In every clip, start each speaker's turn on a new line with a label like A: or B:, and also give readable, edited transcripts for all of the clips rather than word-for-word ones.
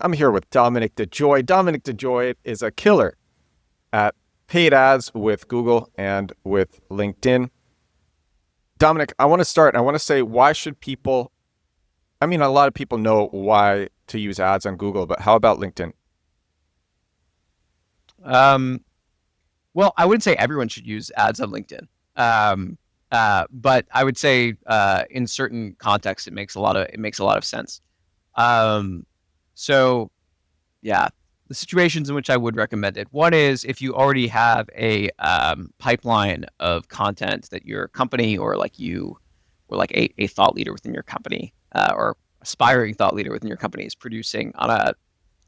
A: I'm here with Dominick DeJoy. Dominick DeJoy is a killer at paid ads with Google and with LinkedIn. Dominick, I want to start. I want to say, why should people, a lot of people know why to use ads on Google, but how about LinkedIn?
B: Um, well, I wouldn't say everyone should use ads on LinkedIn. But I would say in certain contexts it makes a lot of sense. Um, so yeah, the situations in which I would recommend it. One is if you already have a pipeline of content that your company or like you or like a thought leader within your company or aspiring thought leader within your company is producing on a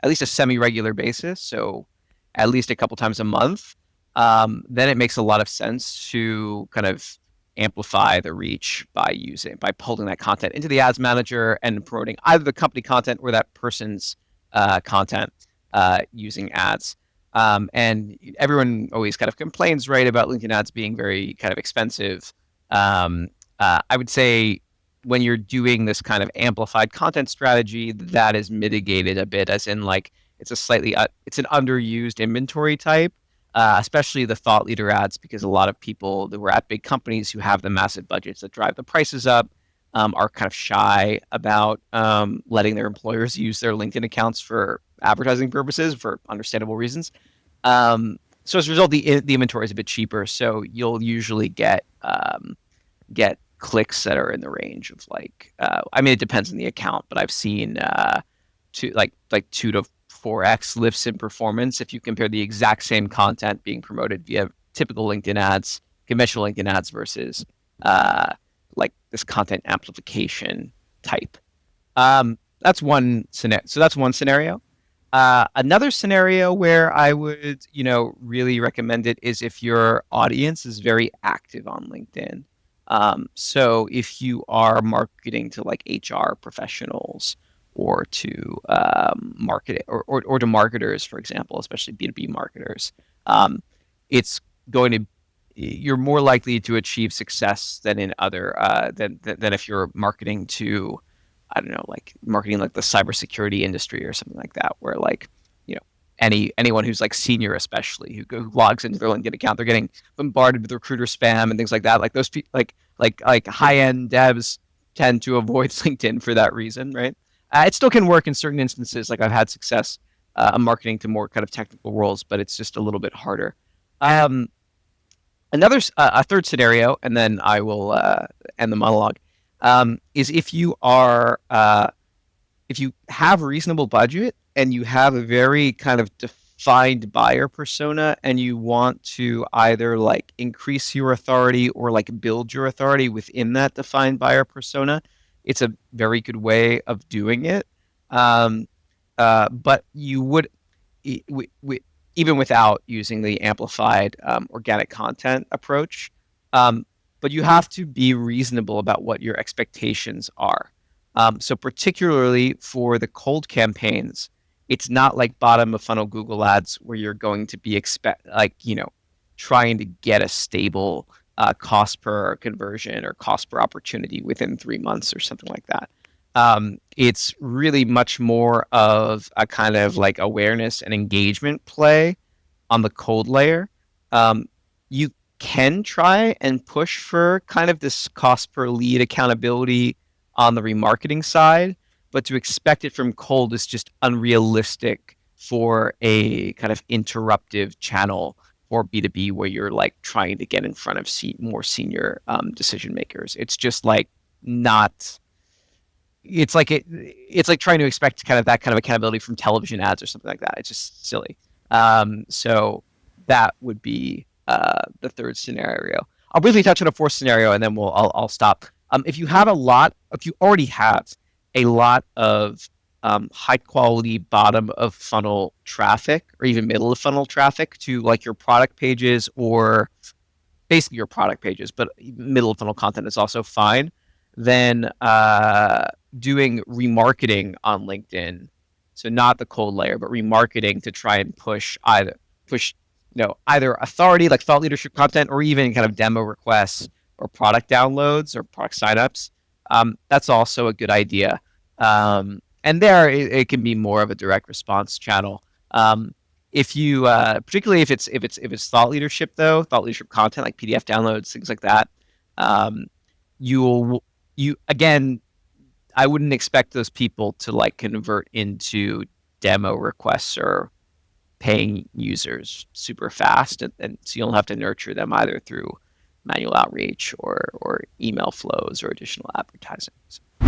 B: at least a semi-regular basis, so at least a couple times a month, then it makes a lot of sense to kind of amplify the reach by pulling that content into the ads manager and promoting either the company content or that person's content using ads. And everyone always kind of complains, right, about LinkedIn ads being very kind of expensive. I would say when you're doing this kind of amplified content strategy, that is mitigated a bit, as in like it's an underused inventory type, especially the thought leader ads, because a lot of people that were at big companies who have the massive budgets that drive the prices up are kind of shy about letting their employers use their LinkedIn accounts for advertising purposes for understandable reasons. So as a result, the inventory is a bit cheaper. So you'll usually get clicks that are in the range of like it depends on the account, but I've seen like 2 to 4x lifts in performance if you compare the exact same content being promoted via typical LinkedIn ads, conventional LinkedIn ads versus like this content amplification type. That's one scenario. So that's one scenario. Another scenario where I would, really recommend it is if your audience is very active on LinkedIn. So if you are marketing to like HR professionals or to market or to marketers, for example, especially B2B marketers, it's going to you're more likely to achieve success than in other than if you're marketing to, I don't know, like marketing like the cybersecurity industry or something like that, where like, you know, anyone who's like senior, especially who logs into their LinkedIn account, they're getting bombarded with recruiter spam and things like that. Like those people, like high end devs tend to avoid LinkedIn for that reason, right? It still can work in certain instances. Like I've had success marketing to more kind of technical roles, but it's just a little bit harder. Um, a third scenario, and then I will end the monologue. Is if you have a reasonable budget and you have a very kind of defined buyer persona and you want to either like increase your authority or like build your authority within that defined buyer persona, it's a very good way of doing it. Um, but you would, even without using the amplified organic content approach, um, but you have to be reasonable about what your expectations are. So particularly for the cold campaigns, it's not like bottom of funnel Google ads where you're going to be trying to get a stable cost per conversion or cost per opportunity within 3 months or something like that. It's really much more of a kind of like awareness and engagement play on the cold layer. You can try and push for kind of this cost per lead accountability on the remarketing side, but to expect it from cold is just unrealistic for a kind of interruptive channel for B2B where you're like trying to get in front of more senior decision makers. It's just like not it's like trying to expect kind of that kind of accountability from television ads or something like that. It's just silly. So that would be the third scenario. I'll briefly touch on a fourth scenario and then I'll stop. If you already have a lot of high quality bottom of funnel traffic or even middle of funnel traffic to like your product pages or basically your product pages, but middle of funnel content is also fine, then doing remarketing on LinkedIn, so not the cold layer, but remarketing to try and push either authority like thought leadership content or even kind of demo requests or product downloads or product signups. That's also a good idea. And there it can be more of a direct response channel. If you particularly if it's thought leadership though, thought leadership content like PDF downloads, things like that, you again, I wouldn't expect those people to like convert into demo requests or paying users super fast, and so you'll have to nurture them either through manual outreach or email flows or additional advertising.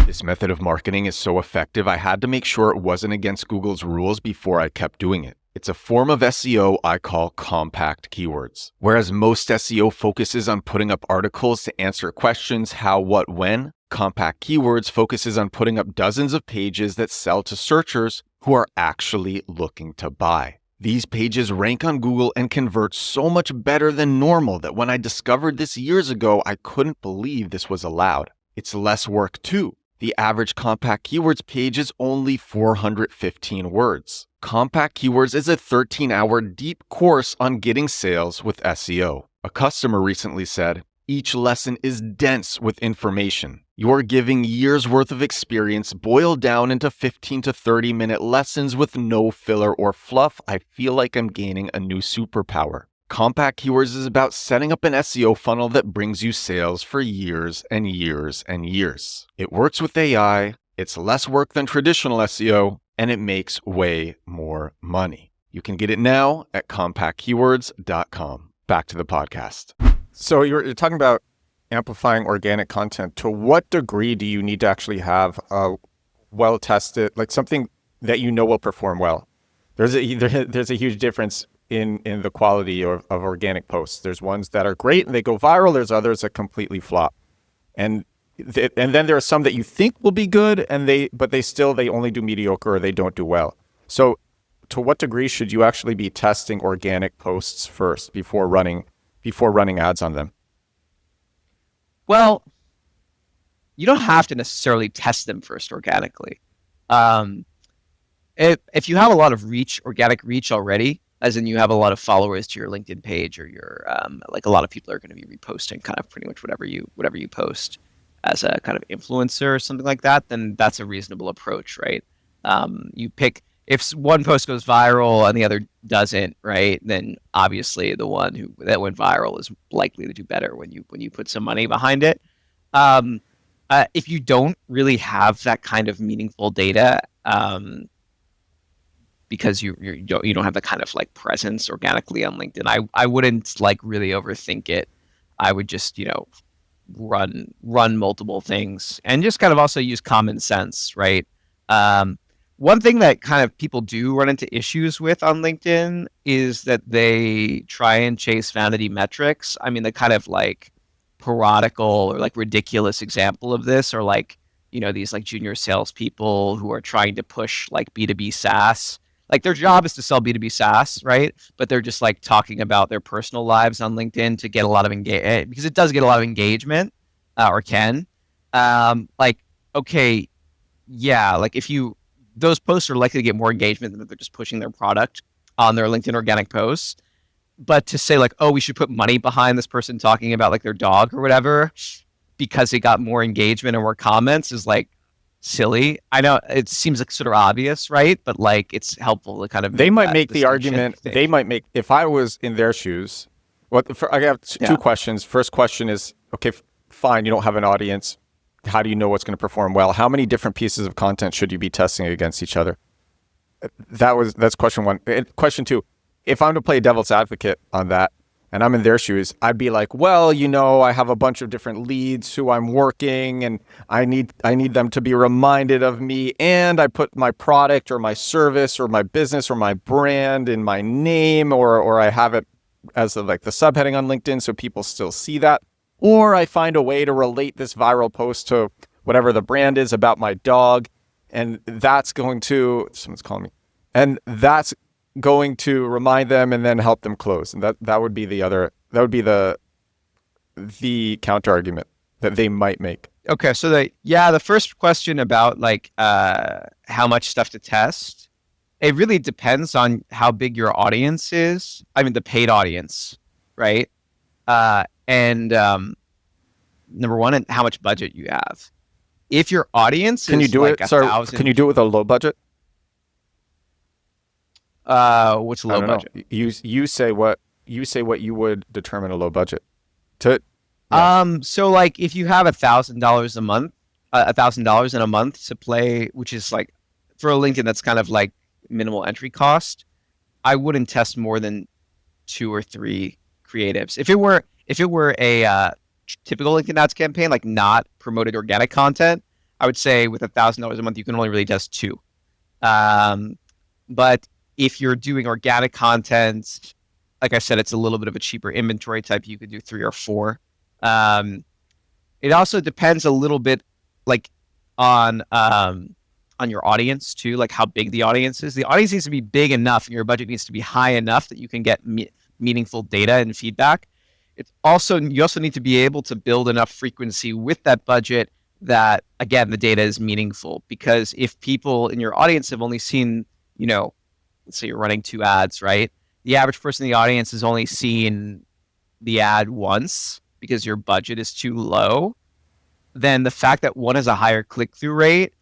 A: This method of marketing is so effective, I had to make sure it wasn't against Google's rules before I kept doing it. It's a form of SEO I call compact keywords. Whereas most SEO focuses on putting up articles to answer questions how, what, when, compact keywords focuses on putting up dozens of pages that sell to searchers who are actually looking to buy. These pages rank on Google and convert so much better than normal that when I discovered this years ago, I couldn't believe this was allowed. It's less work too. The average compact keywords page is only 415 words. Compact Keywords is a 13-hour deep course on getting sales with SEO. A customer recently said, "Each lesson is dense with information. You're giving years worth of experience boiled down into 15 to 30-minute lessons with no filler or fluff. I feel like I'm gaining a new superpower." Compact Keywords is about setting up an SEO funnel that brings you sales for years and years and years. It works with AI, it's less work than traditional SEO, and it makes way more money. You can get it now at compactkeywords.com. Back to the podcast. So you're talking about amplifying organic content. To what degree do you need to actually have a well-tested, like something that you know will perform well? There's a huge difference in the quality of organic posts. There's ones that are great and they go viral. There's others that completely flop. And then there are some that you think will be good but they only do mediocre or they don't do well. So to what degree should you actually be testing organic posts first before running ads on them?
B: Well, you don't have to necessarily test them first organically. If you have a lot of organic reach already, as in you have a lot of followers to your LinkedIn page, or your like a lot of people are going to be reposting kind of pretty much whatever you post as a kind of influencer or something like that, then that's a reasonable approach, right? You pick, if one post goes viral and the other doesn't, right? Then obviously the one that went viral is likely to do better when you put some money behind it. If you don't really have that kind of meaningful data, because you don't have the kind of like presence organically on LinkedIn, I wouldn't like really overthink it. I would just run multiple things and just kind of also use common sense, right? One thing that kind of people do run into issues with on LinkedIn is that they try and chase vanity metrics. I mean, the kind of like parodical or like ridiculous example of this are like, these like junior salespeople who are trying to push like B2B SaaS. Like their job is to sell B2B SaaS, right? But they're just like talking about their personal lives on LinkedIn to get a lot of engagement, because it does get a lot of engagement, or can. Like, okay, yeah, like those posts are likely to get more engagement than if they're just pushing their product on their LinkedIn organic posts. But to say like, oh, we should put money behind this person talking about like their dog or whatever because it got more engagement and more comments is like silly. I know it seems like sort of obvious, right? But like it's helpful to kind of
A: they might make the argument. They might make, if I was in their shoes. I have two questions. First question is, okay, fine, you don't have an audience. How do you know what's going to perform well? How many different pieces of content should you be testing against each other? That's question one. Question two, if I'm to play devil's advocate on that and I'm in their shoes, I'd be like, well, I have a bunch of different leads who I'm working and I need them to be reminded of me. And I put my product or my service or my business or my brand in my name, or I have it as like the subheading on LinkedIn so people still see that. Or I find a way to relate this viral post to whatever the brand is about my dog. And that's going to, someone's calling me, and that's going to remind them and then help them close. And that would be the counter argument that they might make.
B: Okay. So the first question about like, how much stuff to test, it really depends on how big your audience is. I mean, the paid audience, right? And number one, and how much budget you have. If your audience
A: Can you
B: is
A: do
B: like
A: it? Sorry, can you do it with a low budget?
B: what's
A: I
B: low
A: don't
B: budget?
A: know. You say what you would determine a low budget to. Yeah.
B: So like if you have $1,000 a month, $1,000 in a month to play, which is like for a LinkedIn that's kind of like minimal entry cost, I wouldn't test more than 2 or 3 creatives. If it were a typical LinkedIn ads campaign, like not promoted organic content, I would say with $1,000 a month, you can only really test 2. Um, but if you're doing organic content, like I said, it's a little bit of a cheaper inventory type. You could do 3 or 4. Um, it also depends a little bit, like on your audience too, like how big the audience is. The audience needs to be big enough, and your budget needs to be high enough that you can get meaningful data and feedback. You also need to be able to build enough frequency with that budget that again the data is meaningful. Because if people in your audience have only seen, let's say you're running 2 ads, right? The average person in the audience has only seen the ad once because your budget is too low. Then the fact that one has a higher click-through rate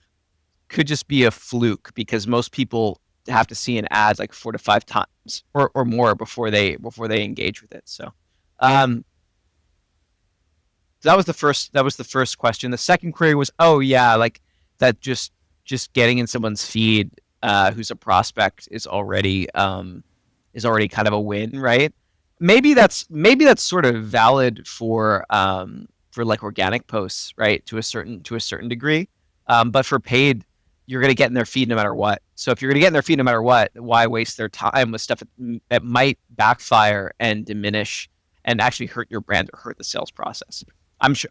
B: could just be a fluke because most people have to see an ad like 4 to 5 times or more before they engage with it. So um, that was the first question. The second query was, oh yeah, like that just getting in someone's feed who's a prospect is already kind of a win, right? Maybe that's sort of valid for like organic posts, right? To a certain degree. But for paid, you're going to get in their feed no matter what. So if you're going to get in their feed no matter what, why waste their time with stuff that might backfire and diminish and actually hurt your brand or hurt the sales process? I'm sure,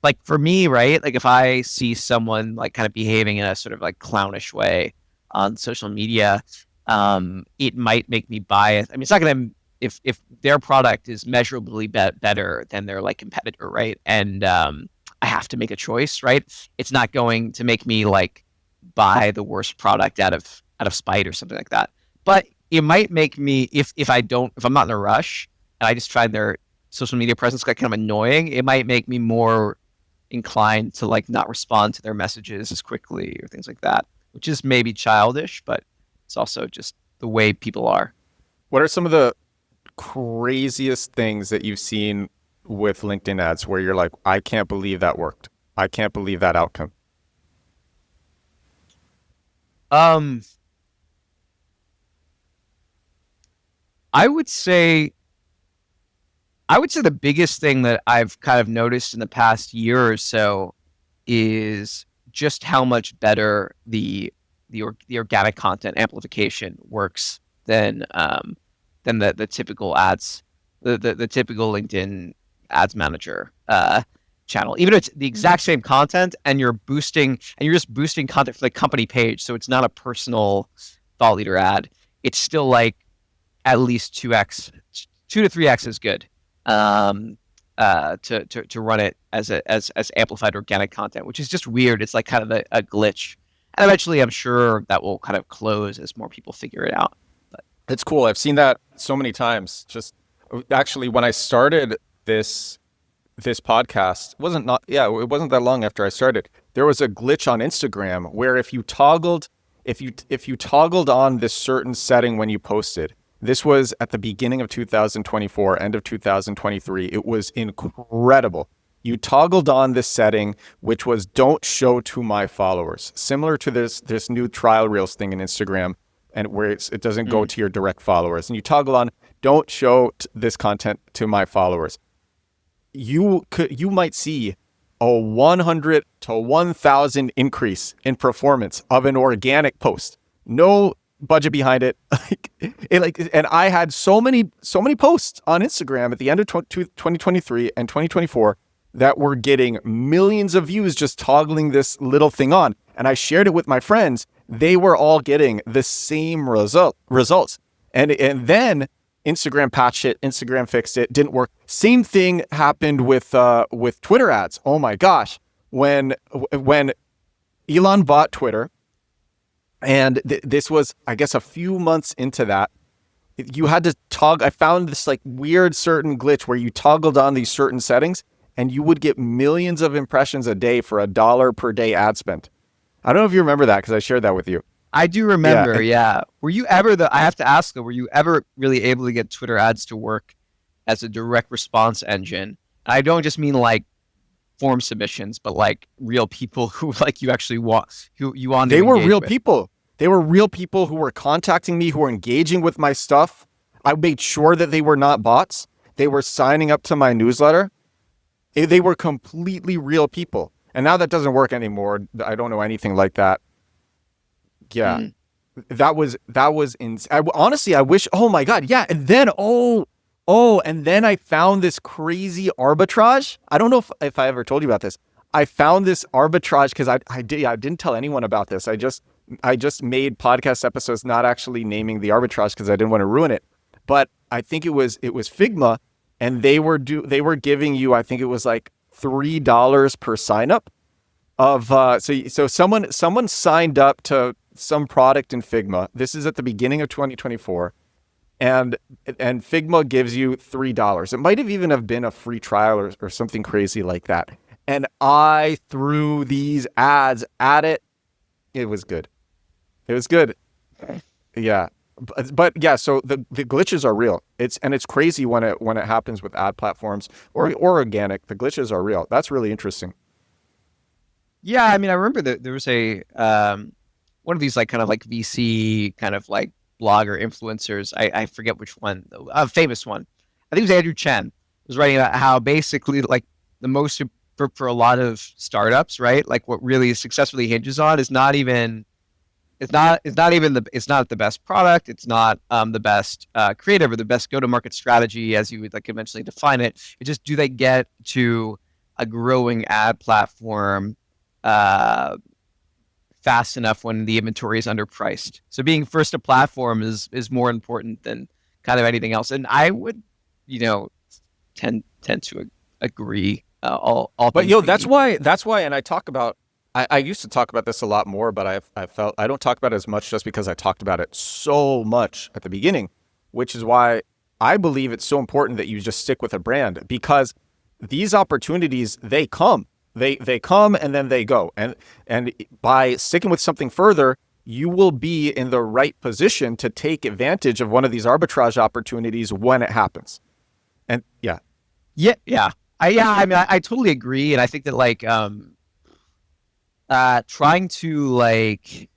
B: like for me, right? Like if I see someone like kind of behaving in a sort of like clownish way on social media, it might make me buy it. I mean, it's not going to, if their product is measurably better than their like competitor, right? And I have to make a choice, right? It's not going to make me like buy the worst product out of spite or something like that. But it might make me, if I'm not in a rush and I just find their social media presence kind of annoying, it might make me more inclined to like not respond to their messages as quickly or things like that, which is maybe childish, but it's also just the way people are.
A: What are some of the craziest things that you've seen with LinkedIn ads where you're like, I can't believe that worked. I can't believe that outcome.
B: Um, I would say the biggest thing that I've kind of noticed in the past year or so is just how much better the organic content amplification works than the typical ads, the typical LinkedIn ads manager channel. Even if it's the exact same content and you're just boosting content for the company page, so it's not a personal thought leader ad. It's still like at least 2x, 2 to 3x is good to run it as amplified organic content, which is just weird. It's like kind of a glitch. And eventually, I'm sure that will kind of close as more people figure it out. But
A: It's cool. I've seen that so many times. Just actually, when I started this podcast, it wasn't that long after I started. There was a glitch on Instagram where if you toggled on this certain setting when you posted, this was at the beginning of 2024, end of 2023. It was incredible. You toggled on this setting, which was don't show to my followers, similar to this new trial reels thing in Instagram, and where it doesn't go to your direct followers. And you toggle on don't show this content to my followers. You might see a 100 to 1,000 increase in performance of an organic post. No budget behind it. And I had so many posts on Instagram at the end of 2023 and 2024 that were getting millions of views just toggling this little thing on. And I shared it with my friends. They were all getting the same results. And then Instagram patched it, Instagram fixed it, didn't work. Same thing happened with Twitter ads. Oh my gosh. When Elon bought Twitter, and this was, I guess, a few months into that, you had to I found this like weird certain glitch where you toggled on these certain settings and you would get millions of impressions a day for $1 per day ad spend. I don't know if you remember that because I shared that with you.
B: I do remember, yeah. Were you ever I have to ask though, were you ever really able to get Twitter ads to work as a direct response engine? I don't just mean like form submissions, but like real people who like you actually want, who you want to
A: They were
B: engage
A: real
B: with.
A: people. They were real people who were contacting me, who were engaging with my stuff. I made sure that they were not bots. They were signing up to my newsletter. They were completely real people. And now that doesn't work anymore. I don't know anything like that. Yeah. That was honestly, I wish, oh my God. Yeah. And then, and then I found this crazy arbitrage. I don't know if I ever told you about this. I found this arbitrage because I didn't tell anyone about this. I just made podcast episodes not actually naming the arbitrage because I didn't want to ruin it. But I think it was Figma, and they were giving you, I think it was like $3 per sign up of so someone signed up to some product in Figma. This is at the beginning of 2024, and Figma gives you $3. It might have even have been a free trial or something crazy like that. And I threw these ads at it. It was good. It was good. Yeah. But yeah, so the glitches are real. It's crazy when it happens with ad platforms or organic. The glitches are real. That's really interesting.
B: Yeah, I mean, I remember that there was a one of these like kind of like VC kind of like blogger influencers. I forget which one, a famous one. I think it was Andrew Chen was writing about how basically like the most for a lot of startups, right? Like what really successfully hinges on is not the best product. It's not the best creative or the best go-to-market strategy as you would like conventionally define it. It's just, do they get to a growing ad platform fast enough when the inventory is underpriced? So being first to platform is more important than kind of anything else. And I would, tend to agree.
A: But that's why, and I used to talk about this a lot more, but I felt I don't talk about it as much just because I talked about it so much at the beginning, which is why I believe it's so important that you just stick with a brand, because these opportunities, they come and then they go. And by sticking with something further, you will be in the right position to take advantage of one of these arbitrage opportunities when it happens. And yeah.
B: I mean, I totally agree. And I think that like, trying to like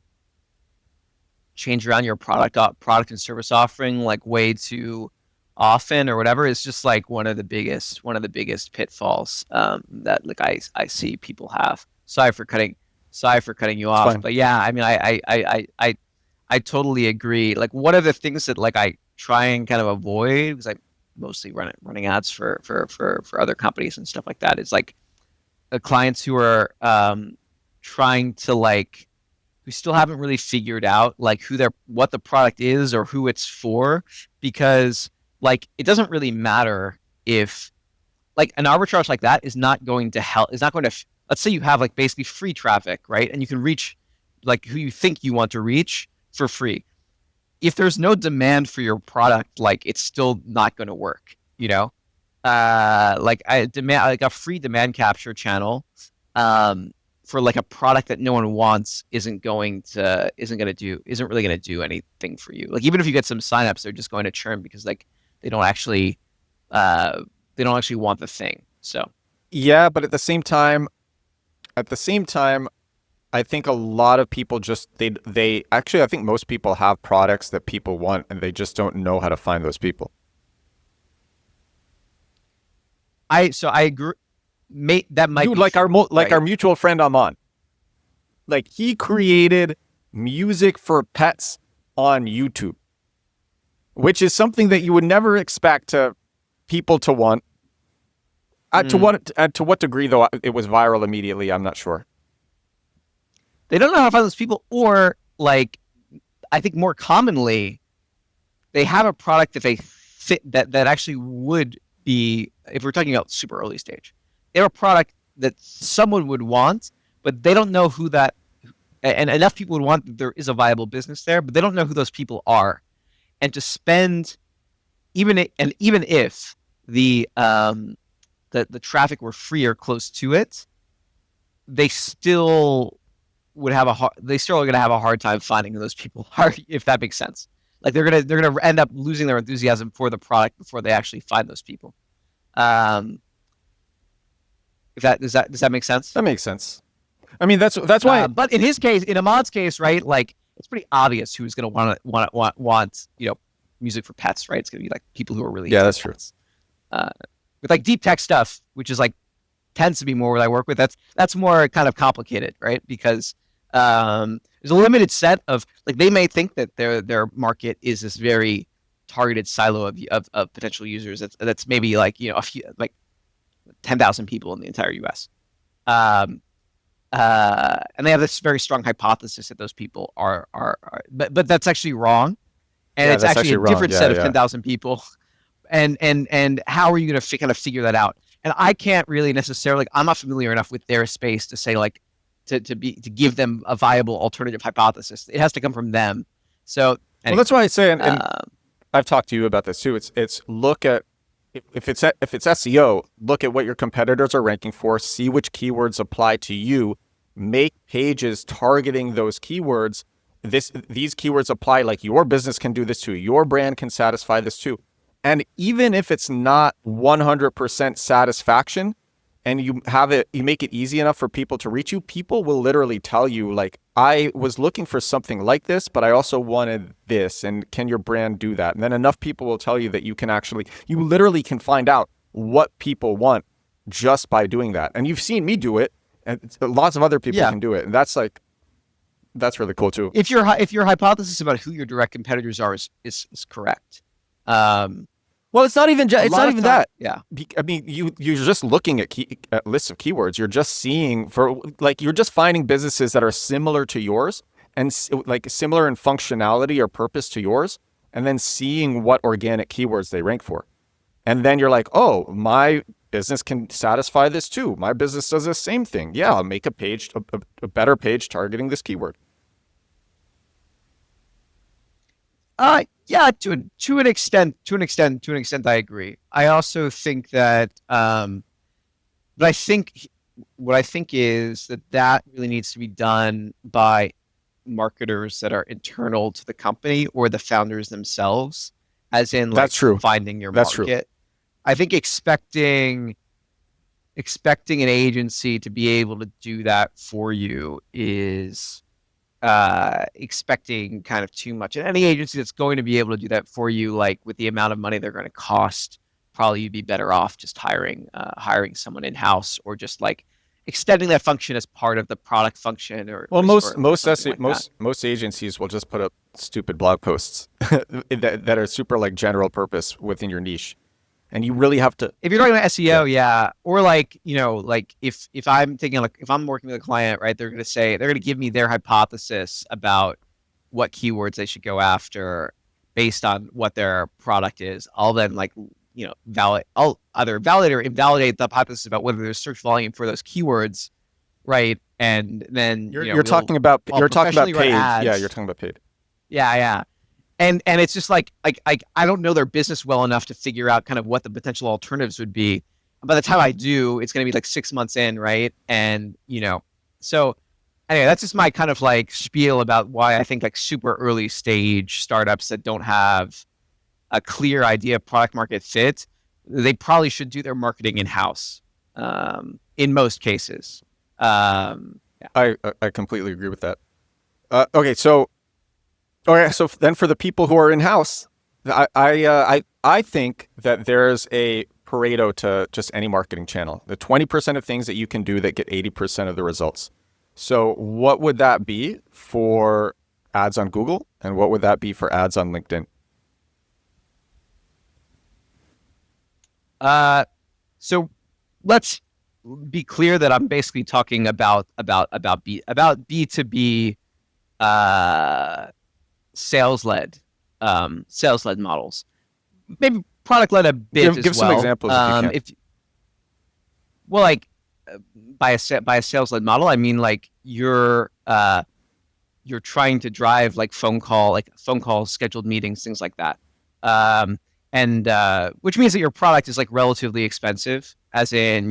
B: change around your product and service offering like way too often or whatever is just like one of the biggest pitfalls that like I see people have. Sorry for cutting you off,
A: fine.
B: but yeah, I mean, I totally agree. Like one of the things that like I try and kind of avoid, because I'm mostly running ads for other companies and stuff like that, is like the clients who are trying to like, who still haven't really figured out like what the product is or who it's for, because like it doesn't really matter if like an arbitrage like that is not going to help. It's not going to. Let's say you have like basically free traffic, right? And you can reach like who you think you want to reach for free. If there's no demand for your product, like it's still not going to work. Like a free demand capture channel for like a product that no one wants isn't really going to do anything for you. Like even if you get some signups, they're just going to churn because like they don't actually want the thing. So
A: yeah, but at the same time, I think a lot of people just they actually, I think most people have products that people want and they just don't know how to find those people.
B: I agree. That might
A: Dude,
B: be
A: like
B: true, right?
A: our mutual friend Aman. Like he created music for pets on YouTube, which is something that you would never expect people to want. To what degree though it was viral immediately, I'm not sure.
B: They don't know how to find those people, or like I think more commonly, they have a product that they fit that actually would be, if we're talking about super early stage, they have a product that someone would want, but they don't know who that, and enough people would want that there is a viable business there, but they don't know who those people are, and to spend even if the the traffic were free or close to it, they still would have they still are going to have a hard time finding those people, if that makes sense. Like they're gonna end up losing their enthusiasm for the product before they actually find those people. If that does that make sense?
A: That makes sense. I mean, that's why.
B: But in his case, in Ahmad's case, right, like it's pretty obvious who's going to want music for pets, right? It's going to be like people who are really
A: that's true.
B: With like deep tech stuff, which is like tends to be more what I work with. That's more kind of complicated, right? Because there's a limited set of like they may think that their market is this very targeted silo of potential users. That's maybe like a few like 10,000 people in the entire U.S. And they have this very strong hypothesis that those people are but that's actually wrong, and it's actually a different set of 10,000 people. And how are you going to kind of figure that out? And I can't really necessarily. I'm not familiar enough with their space to say like to give them a viable alternative hypothesis. It has to come from them. So anyway,
A: well, that's why I say, and I've talked to you about this too. It's look at if it's SEO, look at what your competitors are ranking for. See which keywords apply to you. Make pages targeting those keywords. These keywords apply. Like your business can do this too. Your brand can satisfy this too. And even if it's not 100% satisfaction, and you make it easy enough for people to reach you, people will literally tell you, like, I was looking for something like this, but I also wanted this. And can your brand do that? And then enough people will tell you that you literally can find out what people want just by doing that. And you've seen me do it, and lots of other people can do it. And that's really cool too.
B: If your hypothesis about who your direct competitors are is correct.
A: Well, it's not even that.
B: Yeah.
A: I mean, you're just looking at lists of keywords. You're just seeing you're just finding businesses that are similar to yours and like similar in functionality or purpose to yours, and then seeing what organic keywords they rank for. And then you're like, oh, my business can satisfy this too. My business does the same thing. Yeah, I'll make a page, a better page targeting this keyword.
B: Yeah, to an extent, I agree. I also think that, but what I think is that really needs to be done by marketers that are internal to the company or the founders themselves, as in like
A: that's true.
B: Finding your
A: that's
B: market.
A: True.
B: I think expecting an agency to be able to do that for you is expecting kind of too much. And any agency that's going to be able to do that for you, like with the amount of money they're going to cost, probably you'd be better off just hiring someone in-house, or just like extending that function as part of the product function.
A: Most agencies will just put up stupid blog posts that are super like general purpose within your niche. And you really have to,
B: if you're talking about SEO, or like, like if I'm if I'm working with a client, right, they're going to give me their hypothesis about what keywords they should go after based on what their product is. I'll then I'll either validate or invalidate the hypothesis about whether there's search volume for those keywords, right? And then
A: you're talking about paid.
B: Ads.
A: Yeah, you're talking about paid.
B: Yeah. And it's just like I don't know their business well enough to figure out kind of what the potential alternatives would be. By the time I do, it's going to be like 6 months in, right? And so anyway, that's just my kind of like spiel about why I think like super early stage startups that don't have a clear idea of product market fit, they probably should do their marketing in-house in most cases.
A: I completely agree with that. Okay, so then for the people who are in-house, I think that there's a Pareto to just any marketing channel. The 20% of things that you can do that get 80% of the results. So what would that be for ads on Google, and what would that be for ads on LinkedIn?
B: So let's be clear that I'm basically talking about B2B sales-led models. Maybe product-led a bit as well.
A: Give some examples if you can.
B: By a sales-led model, I mean like you're trying to drive like phone calls, scheduled meetings, things like that. and which means that your product is like relatively expensive, as in,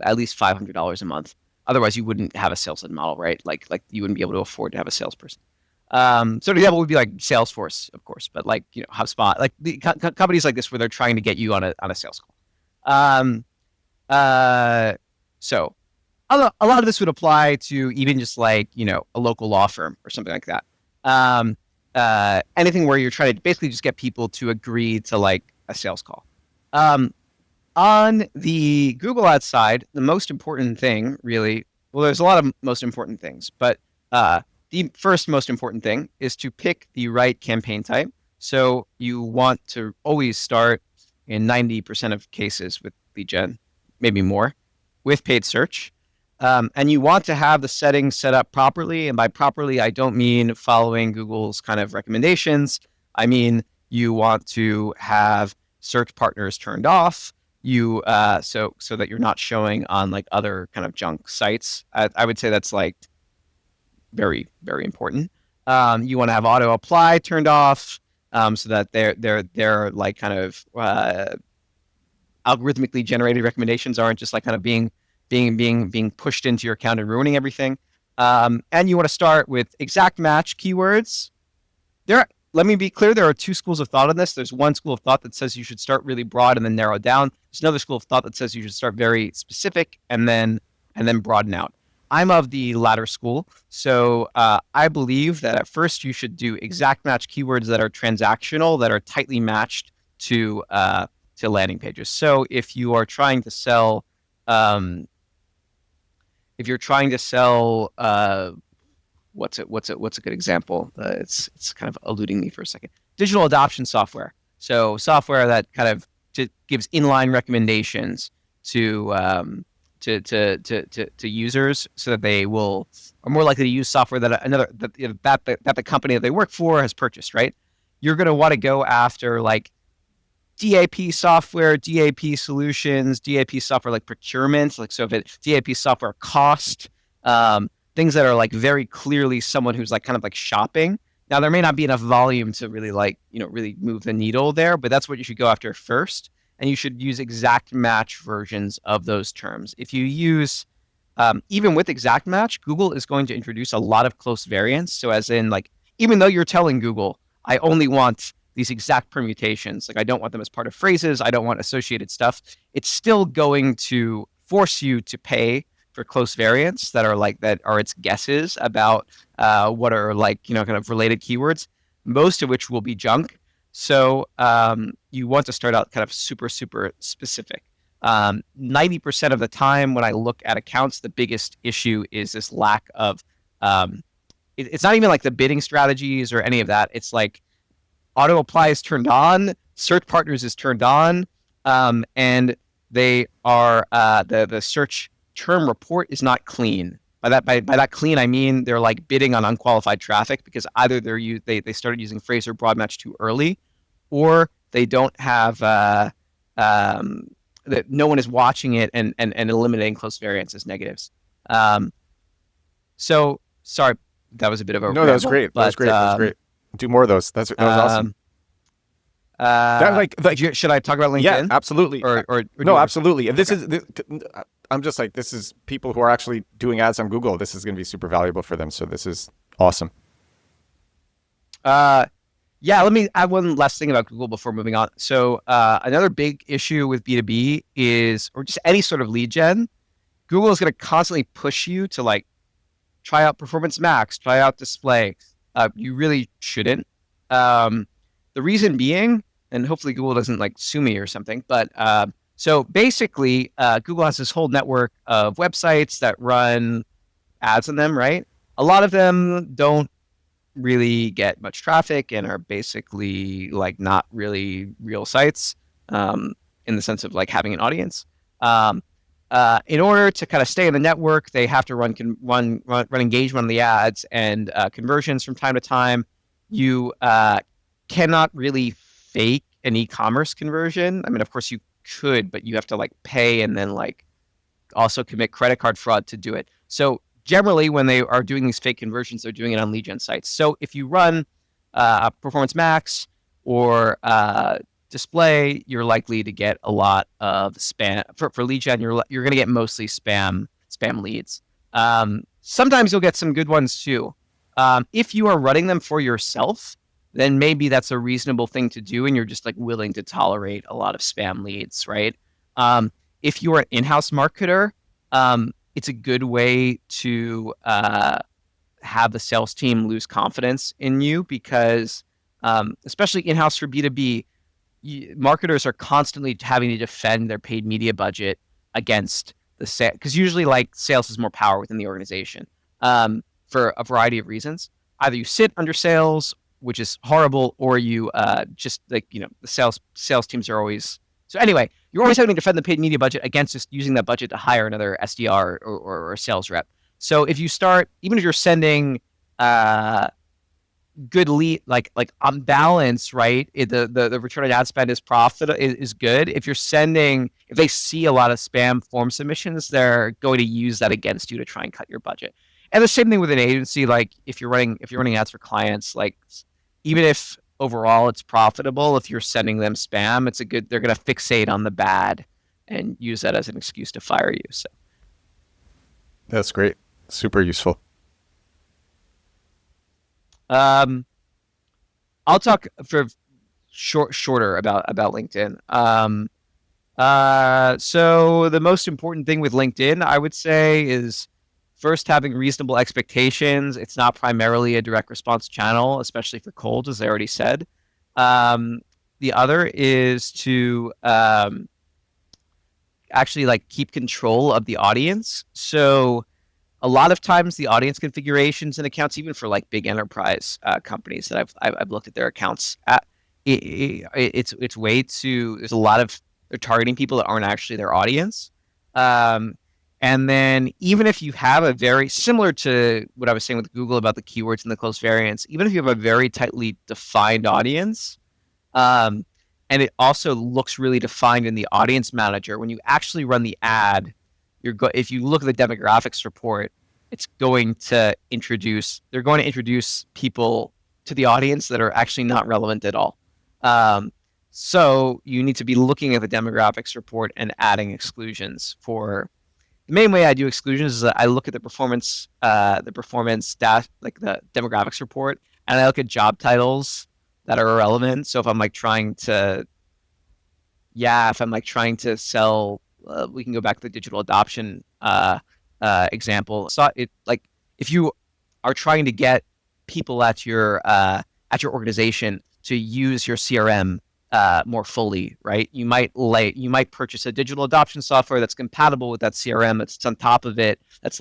B: at least $500 a month. Otherwise, you wouldn't have a sales model, right? Like you wouldn't be able to afford to have a salesperson. So an example would be like Salesforce, of course, but like HubSpot, like the companies like this where they're trying to get you on a sales call. So a lot of this would apply to even just like a local law firm or something like that. Anything where you're trying to basically just get people to agree to like a sales call. On the Google Ads side, the most important thing really, well, there's a lot of most important things, but the first most important thing is to pick the right campaign type. So you want to always start in 90% of cases with lead gen, maybe more, with paid search. And you want to have the settings set up properly. And by properly, I don't mean following Google's kind of recommendations. I mean, you want to have search partners turned off. So that you're not showing on like other kind of junk sites. I would say that's like very, very important. You want to have auto apply turned off, so that they're like kind of algorithmically generated recommendations aren't just like kind of being pushed into your account and ruining everything. And you want to start with exact match keywords. Let me be clear, there are two schools of thought on this. There's one school of thought that says you should start really broad and then narrow down. There's another school of thought that says you should start very specific and then broaden out. I'm of the latter school. So I believe that at first you should do exact match keywords that are transactional, that are tightly matched to landing pages. So if you are trying to sell, what's a good example? It's kind of eluding me for a second. Digital adoption software. So software that kind of gives inline recommendations to users, so that they are more likely to use software that the company that they work for has purchased. Right? You're going to want to go after like DAP software, DAP solutions, DAP software like procurement. Like so, if it DAP software cost. Things that are like very clearly someone who's like kind of like shopping. Now there may not be enough volume to really like, really move the needle there, but that's what you should go after first. And you should use exact match versions of those terms. If you use, even with exact match, Google is going to introduce a lot of close variants. So as in like, even though you're telling Google, I only want these exact permutations, like I don't want them as part of phrases, I don't want associated stuff, it's still going to force you to pay for close variants that are its guesses about what are like kind of related keywords, most of which will be junk. So you want to start out kind of super specific. 90% of the time when I look at accounts, the biggest issue is this lack of. It's not even like the bidding strategies or any of that. It's like auto apply is turned on, search partners is turned on, and they are the search term report is not clean. By that clean, I mean they're like bidding on unqualified traffic because either they started using phrase or broad match too early, or they don't have that no one is watching it and eliminating close variants as negatives. So sorry, that was a bit of a
A: no, that was great. That was great. Do more of those. That was awesome.
B: Should I talk about LinkedIn?
A: Yeah, absolutely.
B: Or
A: no, absolutely. And I'm just like, this is people who are actually doing ads on Google. This is going to be super valuable for them. So this is awesome.
B: Yeah, let me add one last thing about Google before moving on. So another big issue with B2B is, or just any sort of lead gen, Google is going to constantly push you to like try out Performance Max, try out display. You really shouldn't. The reason being, and hopefully Google doesn't like sue me or something, but so basically Google has this whole network of websites that run ads on them, right? A lot of them don't really get much traffic and are basically like not really real sites in the sense of like having an audience. In order to kind of stay in the network, they have to run engagement on the ads and conversions from time to time. You cannot really fake an e-commerce conversion. I mean, of course you could, but you have to like pay and then like also commit credit card fraud to do it. So generally when they are doing these fake conversions, they're doing it on lead gen sites. So if you run Performance Max or display, you're likely to get a lot of spam. For lead gen, you're going to get mostly spam leads. Sometimes you'll get some good ones too. If you are running them for yourself, then maybe that's a reasonable thing to do, and you're just like willing to tolerate a lot of spam leads, right? If you are an in-house marketer, it's a good way to have the sales team lose confidence in you because, especially in-house for B2B, marketers are constantly having to defend their paid media budget against the sale, because usually like sales is more power within the organization, for a variety of reasons. Either you sit under sales, which is horrible, or you just like, the sales teams are always, so anyway, you're always having to defend the paid media budget against just using that budget to hire another SDR or a sales rep. So if you start, even if you're sending good lead, like on balance, right? The return on ad spend is is good. If they see a lot of spam form submissions, they're going to use that against you to try and cut your budget. And the same thing with an agency. Like if you're running ads for clients, like even if overall it's profitable, if you're sending them spam, they're going to fixate on the bad and use that as an excuse to fire you. So
A: that's great. Super useful.
B: I'll talk for shorter about LinkedIn. So the most important thing with LinkedIn, I would say, is first having reasonable expectations. It's not primarily a direct response channel, especially for cold, as I already said. The other is to actually like keep control of the audience. So a lot of times the audience configurations and accounts, even for like big enterprise companies that I've looked at their accounts at, it's way too, there's a lot of, they're targeting people that aren't actually their audience. And then even if you have a very similar to what I was saying with Google about the keywords and the close variants, even if you have a very tightly defined audience, and it also looks really defined in the audience manager, when you actually run the ad, if you look at the demographics report, they're going to introduce people to the audience that are actually not relevant at all. So you need to be looking at the demographics report and adding exclusions. For the main way I do exclusions is that I look at the performance stat, like the demographics report, and I look at job titles that are irrelevant. So if I'm trying to sell, we can go back to the digital adoption example. So if you are trying to get people at your organization to use your CRM more fully, right? You might purchase a digital adoption software that's compatible with that CRM, that's on top of it, that's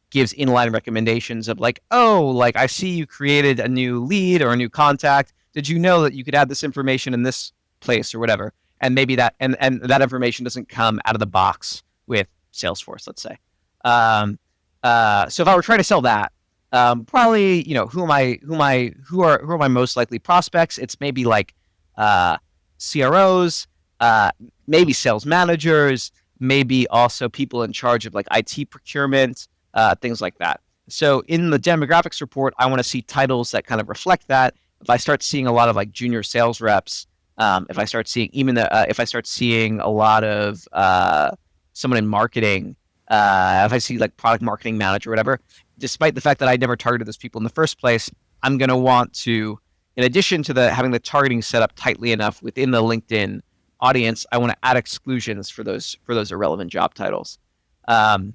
B: gives inline recommendations of I see you created a new lead or a new contact. Did you know that you could add this information in this place or whatever? And maybe that and that information doesn't come out of the box with Salesforce, let's say. So if I were trying to sell that, probably who are my most likely prospects? It's maybe CROs, maybe sales managers, maybe also people in charge of IT procurement, things like that. So in the demographics report, I want to see titles that kind of reflect that. If I start seeing a lot of junior sales reps, if I start seeing if I start seeing a lot of someone in marketing, if I see product marketing manager or whatever, despite the fact that I never targeted those people in the first place, I'm going to want to, in addition to having the targeting set up tightly enough within the LinkedIn audience, I want to add exclusions for those irrelevant job titles. Yeah.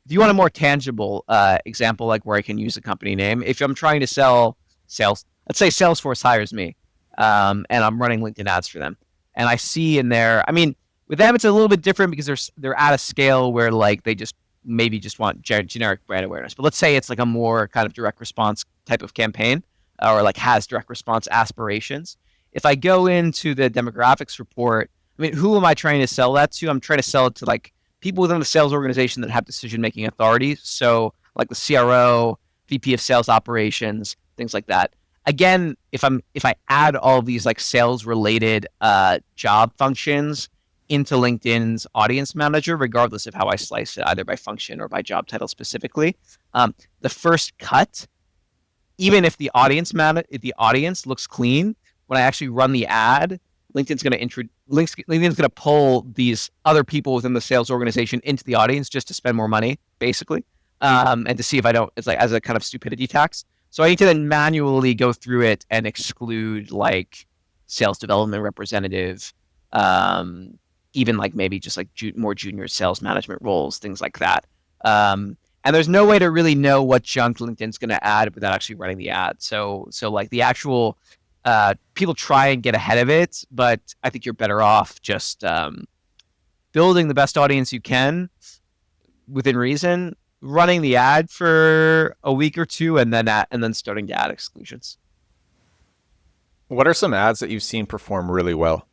B: If you want a more tangible example, where I can use a company name, if I'm trying to sell sales, let's say Salesforce hires me, and I'm running LinkedIn ads for them, and I see in there, with them it's a little bit different because they're at a scale where they just want generic brand awareness. But let's say it's a more kind of direct response type of campaign, or has direct response aspirations. If I go into the demographics report, who am I trying to sell that to? I'm trying to sell it to people within the sales organization that have decision-making authority. So the CRO, VP of sales operations, things like that. Again, if I add all of these sales-related job functions into LinkedIn's audience manager, regardless of how I slice it, either by function or by job title specifically, the first cut, even if the audience looks clean, when I actually run the ad, LinkedIn's going to pull these other people within the sales organization into the audience just to spend more money, basically, and to see if I don't. It's like as a kind of stupidity tax. So I need to then manually go through it and exclude like sales development representative, even like maybe just like more junior sales management roles, things like that. And there's no way to really know what junk LinkedIn's going to add without actually running the ad. So like the actual people try and get ahead of it, but I think you're better off just building the best audience you can within reason, running the ad for a week or two, and then starting to add exclusions.
A: What are some ads that you've seen perform really well?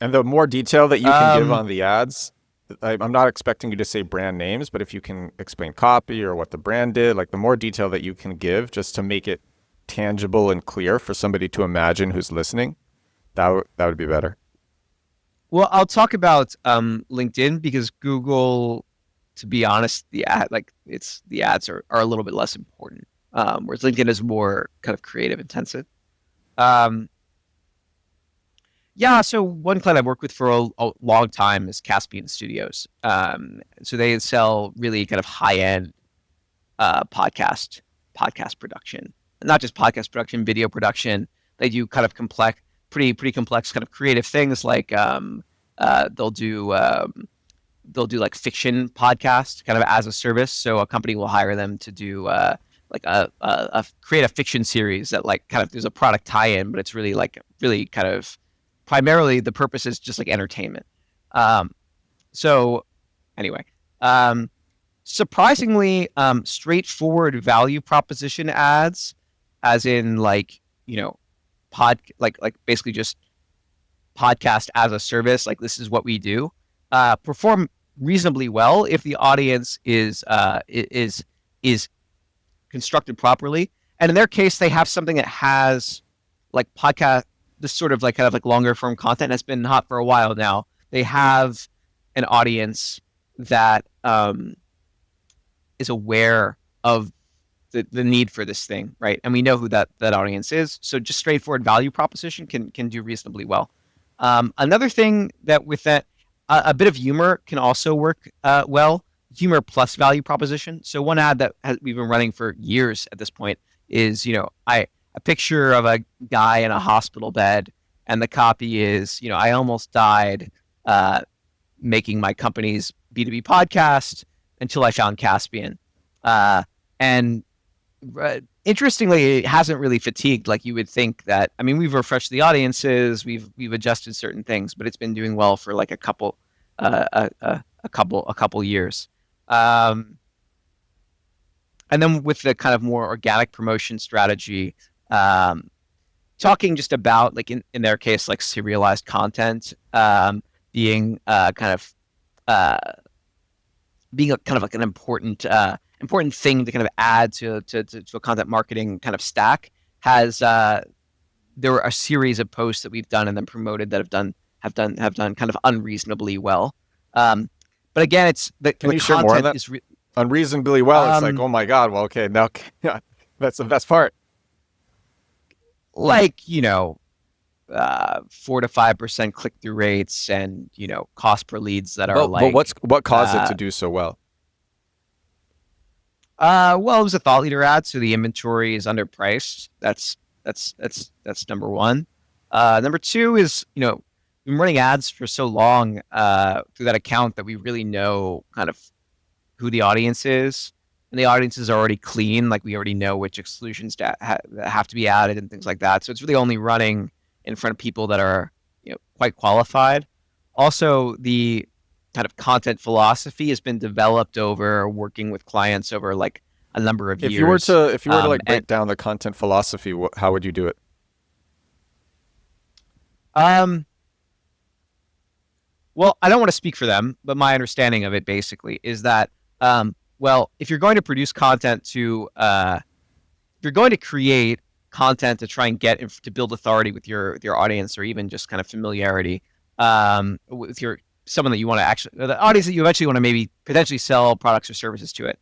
A: And the more detail that you can give on the ads, I'm not expecting you to say brand names, but if you can explain copy or what the brand did, like the more detail that you can give just to make it tangible and clear for somebody to imagine who's listening, that would be better.
B: Well, I'll talk about LinkedIn because Google, to be honest, the ads are a little bit less important, whereas LinkedIn is more kind of creative intensive. Yeah, so one client I've worked with for a long time is Caspian Studios. So they sell really kind of high-end podcast production. Not just podcast production, video production. They do kind of pretty complex kind of creative things like they'll do like fiction podcast kind of as a service. So a company will hire them to do create a fiction series that like kind of there's a product tie-in, but it's really kind of primarily the purpose is just like entertainment. So anyway, surprisingly straightforward value proposition ads, as in like, you know, basically just podcast as a service, like this is what we do, perform reasonably well if the audience is constructed properly. And in their case, they have something that has like podcast, this sort of like kind of like longer form content has been hot for a while now. They have an audience that is aware of the need for this thing, right? And we know who that audience is. So just straightforward value proposition can do reasonably well. Another thing that with that, a bit of humor can also work well. Humor plus value proposition. So one ad that we've been running for years at this point is, you know, a picture of a guy in a hospital bed, and the copy is, you know, I almost died making my company's B2B podcast until I found Caspian. And interestingly, it hasn't really fatigued like you would think that. I mean, we've refreshed the audiences, we've adjusted certain things, but it's been doing well for like a couple years. And then with the kind of more organic promotion strategy, talking just about like in their case, like serialized content, being being a kind of like an important thing to kind of add to a content marketing kind of stack has there were a series of posts that we've done and then promoted that have done kind of unreasonably well. But again, it's
A: Can you share more on that? Unreasonably well. It's like, oh my God. Well, okay, now that's the best part.
B: Like, you know, 4 to 5% click-through rates, and you know, cost per leads that are
A: but what caused it to do so well?
B: Well, it was a thought leader ad, so the inventory is underpriced. That's number one. Number two is, you know, we've been running ads for so long through that account that we really know kind of who the audience is, and the audience is already clean. Like we already know which exclusions that have to be added and things like that. So it's really only running in front of people that are, you know, quite qualified. Also, the kind of content philosophy has been developed over working with clients over like a number of years.
A: If you were to like break down the content philosophy, how would you do it?
B: Well, I don't want to speak for them, but my understanding of it basically is that, well, if you're going to produce content if you're going to create content to try and to build authority with your audience, or even just kind of familiarity with someone that you want to actually, the audience that you eventually want to maybe potentially sell products or services to it.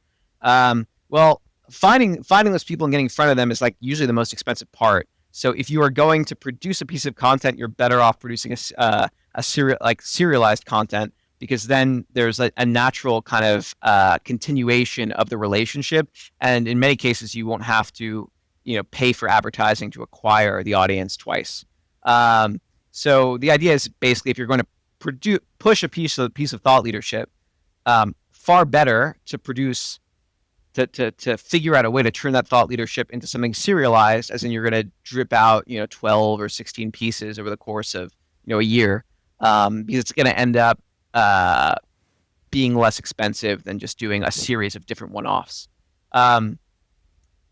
B: Well, finding those people and getting in front of them is like usually the most expensive part. So if you are going to produce a piece of content, you're better off producing serialized content, because then there's a natural kind of continuation of the relationship, and in many cases you won't have to pay for advertising to acquire the audience twice. So the idea is basically, if you're going to push a piece of thought leadership, far better to produce to figure out a way to turn that thought leadership into something serialized, as in you're going to drip out 12 or 16 pieces over the course of a year, because it's going to end up being less expensive than just doing a series of different one-offs.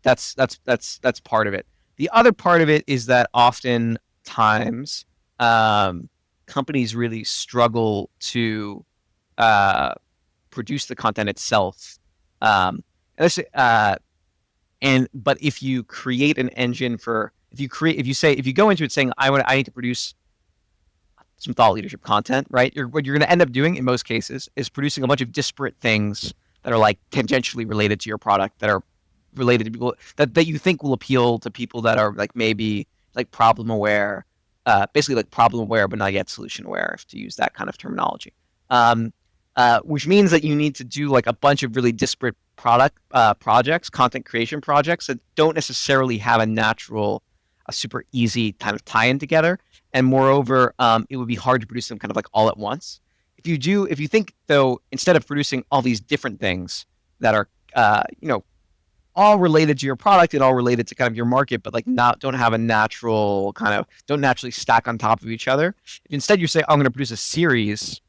B: That's part of it. The other part of it is that oftentimes companies really struggle to produce the content itself. But if you create an engine if you go into it saying I need to produce some thought leadership content, right? What you're going to end up doing in most cases is producing a bunch of disparate things that are like tangentially related to your product, that are related to people that you think will appeal to people that are like maybe like problem aware, basically like problem aware but not yet solution aware, to use that kind of terminology. Which means that you need to do like a bunch of really disparate projects, content creation projects, that don't necessarily have a super easy kind of tie-in together. And moreover, it would be hard to produce them kind of like all at once. If you think though, instead of producing all these different things that are all related to your product and all related to kind of your market, but like don't naturally stack on top of each other. Instead, you say, I'm going to produce a series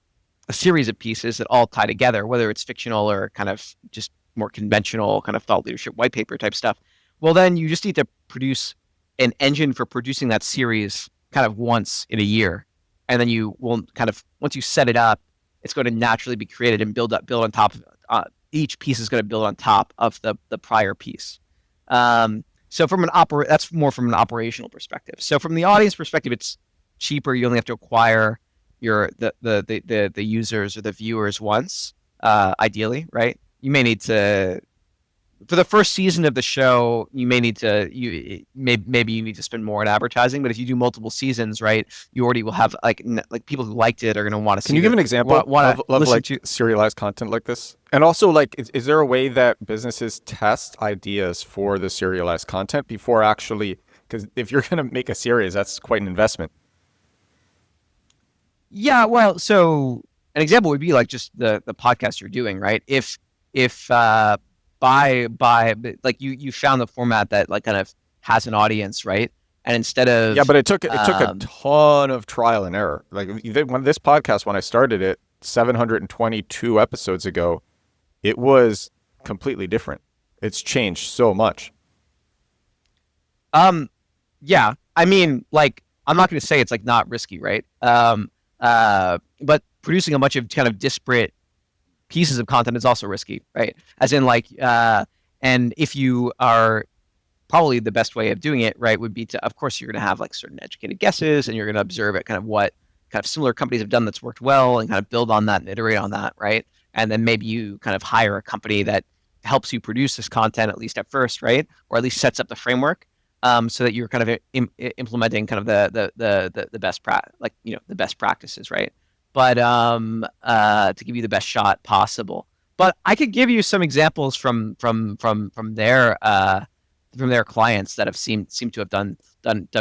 B: of pieces that all tie together, whether it's fictional or kind of just more conventional kind of thought leadership white paper type stuff. Well, then you just need to produce an engine for producing that series kind of once in a year. And then you will kind of, once you set it up, it's going to naturally be created and build on top of each piece is going to build on top of the prior piece. So that's more from an operational perspective. So from the audience perspective, it's cheaper. You only have to acquire the users or the viewers once, ideally, right? You may need to, for the first season of the show, maybe you need to spend more on advertising. But if you do multiple seasons, right, you already will have like people who liked it are going to want to see.
A: Can you give an example of like serialized content like this? And also, like, is there a way that businesses test ideas for the serialized content before actually? Because if you're going to make a series, that's quite an investment.
B: Yeah, well, so an example would be like just the podcast you're doing, right? If by like you found the format that like kind of has an audience, right? And instead of
A: but it took a ton of trial and error. Like when this podcast, when I started it 722 episodes ago, it was completely different. It's changed so much.
B: Yeah, I mean, like, I'm not going to say it's like not risky, right? But producing a bunch of kind of disparate pieces of content is also risky, right? As in like, and if you are, probably the best way of doing it, right, would be to, of course, you're going to have like certain educated guesses, and you're going to observe at kind of what kind of similar companies have done that's worked well, and kind of build on that and iterate on that, right? And then maybe you kind of hire a company that helps you produce this content, at least at first, right? Or at least sets up the framework, so that you're kind of implementing kind of the best the best practices, right? But to give you the best shot possible. But I could give you some examples from their clients that have seemed to have done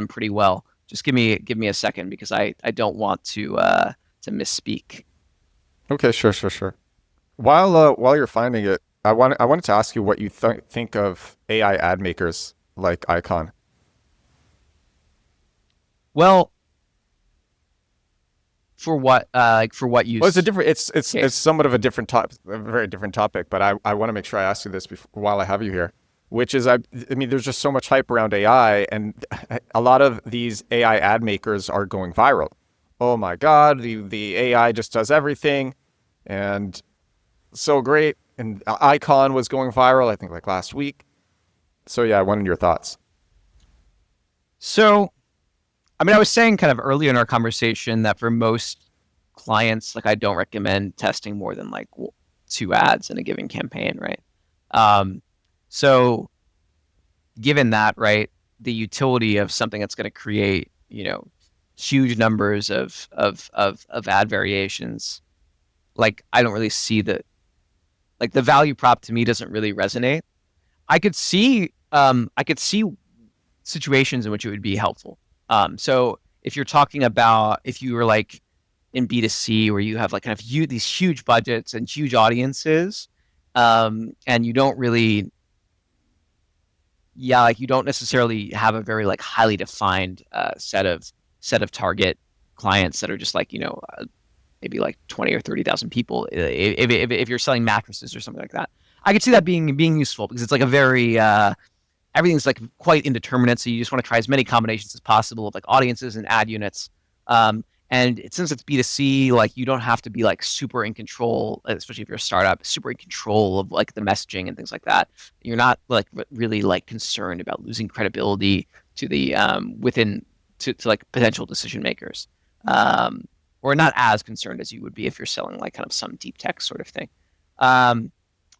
B: pretty well. Just give me a second, because I don't want to misspeak.
A: Okay, sure. While you're finding it, I wanted to ask you what you think of AI ad makers like Icon.
B: Well, for what use?
A: Well, it's somewhat of a different topic, a very different topic. But I want to make sure I ask you this while I have you here, which is I mean, there's just so much hype around AI, and a lot of these AI ad makers are going viral. Oh my God, the AI just does everything, and so great. And Icon was going viral, I think, like last week. So yeah, I wanted your thoughts.
B: So, I mean, I was saying kind of earlier in our conversation that for most clients, like, I don't recommend testing more than like 2 ads in a given campaign, right? So given that, right, the utility of something that's going to create, huge numbers of ad variations, like I don't really see the value prop to me doesn't really resonate. I could see situations in which it would be helpful. So if you're talking about if you were like in B2C where you have like kind of these huge budgets and huge audiences, and you don't really, like you don't necessarily have a very like highly defined set of target clients that are just like maybe like 20 or 30,000 people. If you're selling mattresses or something like that, I could see that being useful because it's like a very everything's like quite indeterminate. So you just want to try as many combinations as possible of like audiences and ad units. And since it's B2C, like you don't have to be like super in control, especially if you're a startup, super in control of like the messaging and things like that. You're not like really like concerned about losing credibility to the within to like potential decision makers. Or not as concerned as you would be if you're selling like kind of some deep tech sort of thing.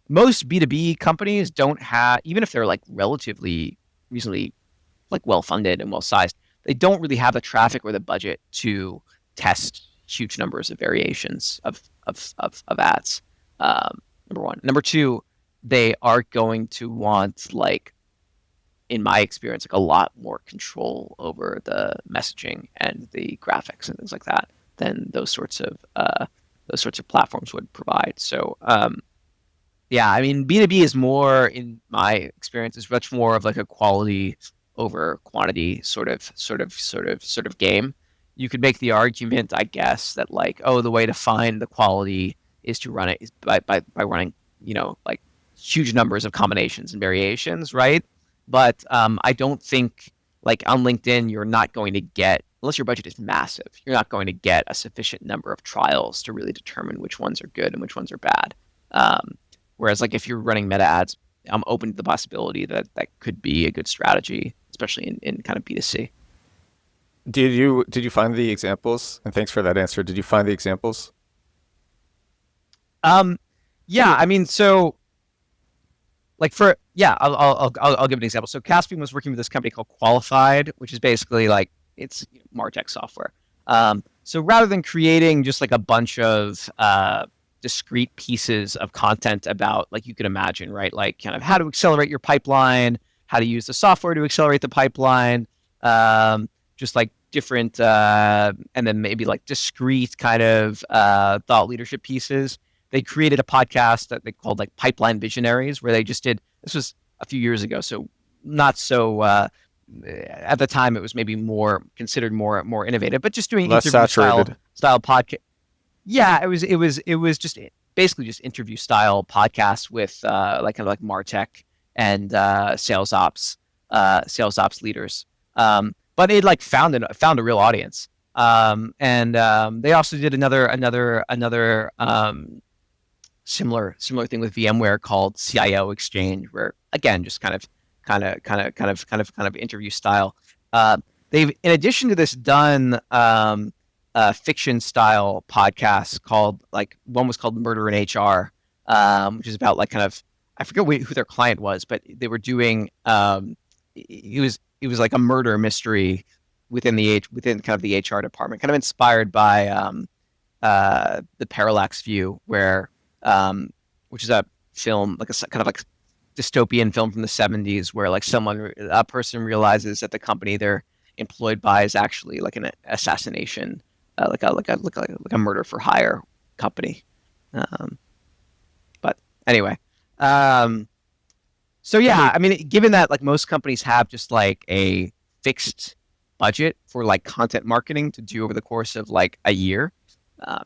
B: Most B2B companies don't have, even if they're like relatively reasonably like well funded and well sized, they don't really have the traffic or the budget to test huge numbers of variations of ads. Number one. Number two, they are going to want, like, in my experience, like a lot more control over the messaging and the graphics and things like that than those sorts of platforms would provide. So yeah, I mean B2B is more, in my experience, is much more of like a quality over quantity sort of game. You could make the argument, I guess, that like, oh, the way to find the quality is to run it is by running, like huge numbers of combinations and variations, right? But I don't think, like on LinkedIn, you're not going to get, unless your budget is massive, you're not going to get a sufficient number of trials to really determine which ones are good and which ones are bad. Whereas like if you're running meta ads, I'm open to the possibility that that could be a good strategy, especially in kind of B2C.
A: Did you find the examples? And thanks for that answer. Did you find the examples?
B: Um, yeah, I mean, so like for yeah, I'll give an example. So Caspian was working with this company called Qualified, which is basically like it's Martech software. So rather than creating just like a bunch of discrete pieces of content about, like you can imagine, right, like kind of how to accelerate your pipeline, how to use the software to accelerate the pipeline, just like different, and then maybe like discrete kind of thought leadership pieces. They created a podcast that they called like Pipeline Visionaries, where they just did, this was a few years ago, so not so at the time it was maybe more considered more innovative, but just doing
A: Less
B: interview
A: saturated.
B: style podcast. Yeah, it was just basically just interview style podcasts with like kind of like Martech and sales ops leaders. But it like found a real audience. And they also did another similar thing with VMware called CIO Exchange, where again just kind of interview style. They've, in addition to this, done fiction style podcasts called, like, one was called Murder in HR, which is about like kind of, I forget who their client was, but they were doing it was like a murder mystery within kind of the HR department, kind of inspired by the Parallax View, where which is a film, like a kind of like dystopian film from the 70s, where like a person realizes that the company they're employed by is actually like an assassination, like a murder for hire company. But anyway, so yeah, I mean, given that like most companies have just like a fixed budget for like content marketing to do over the course of like a year,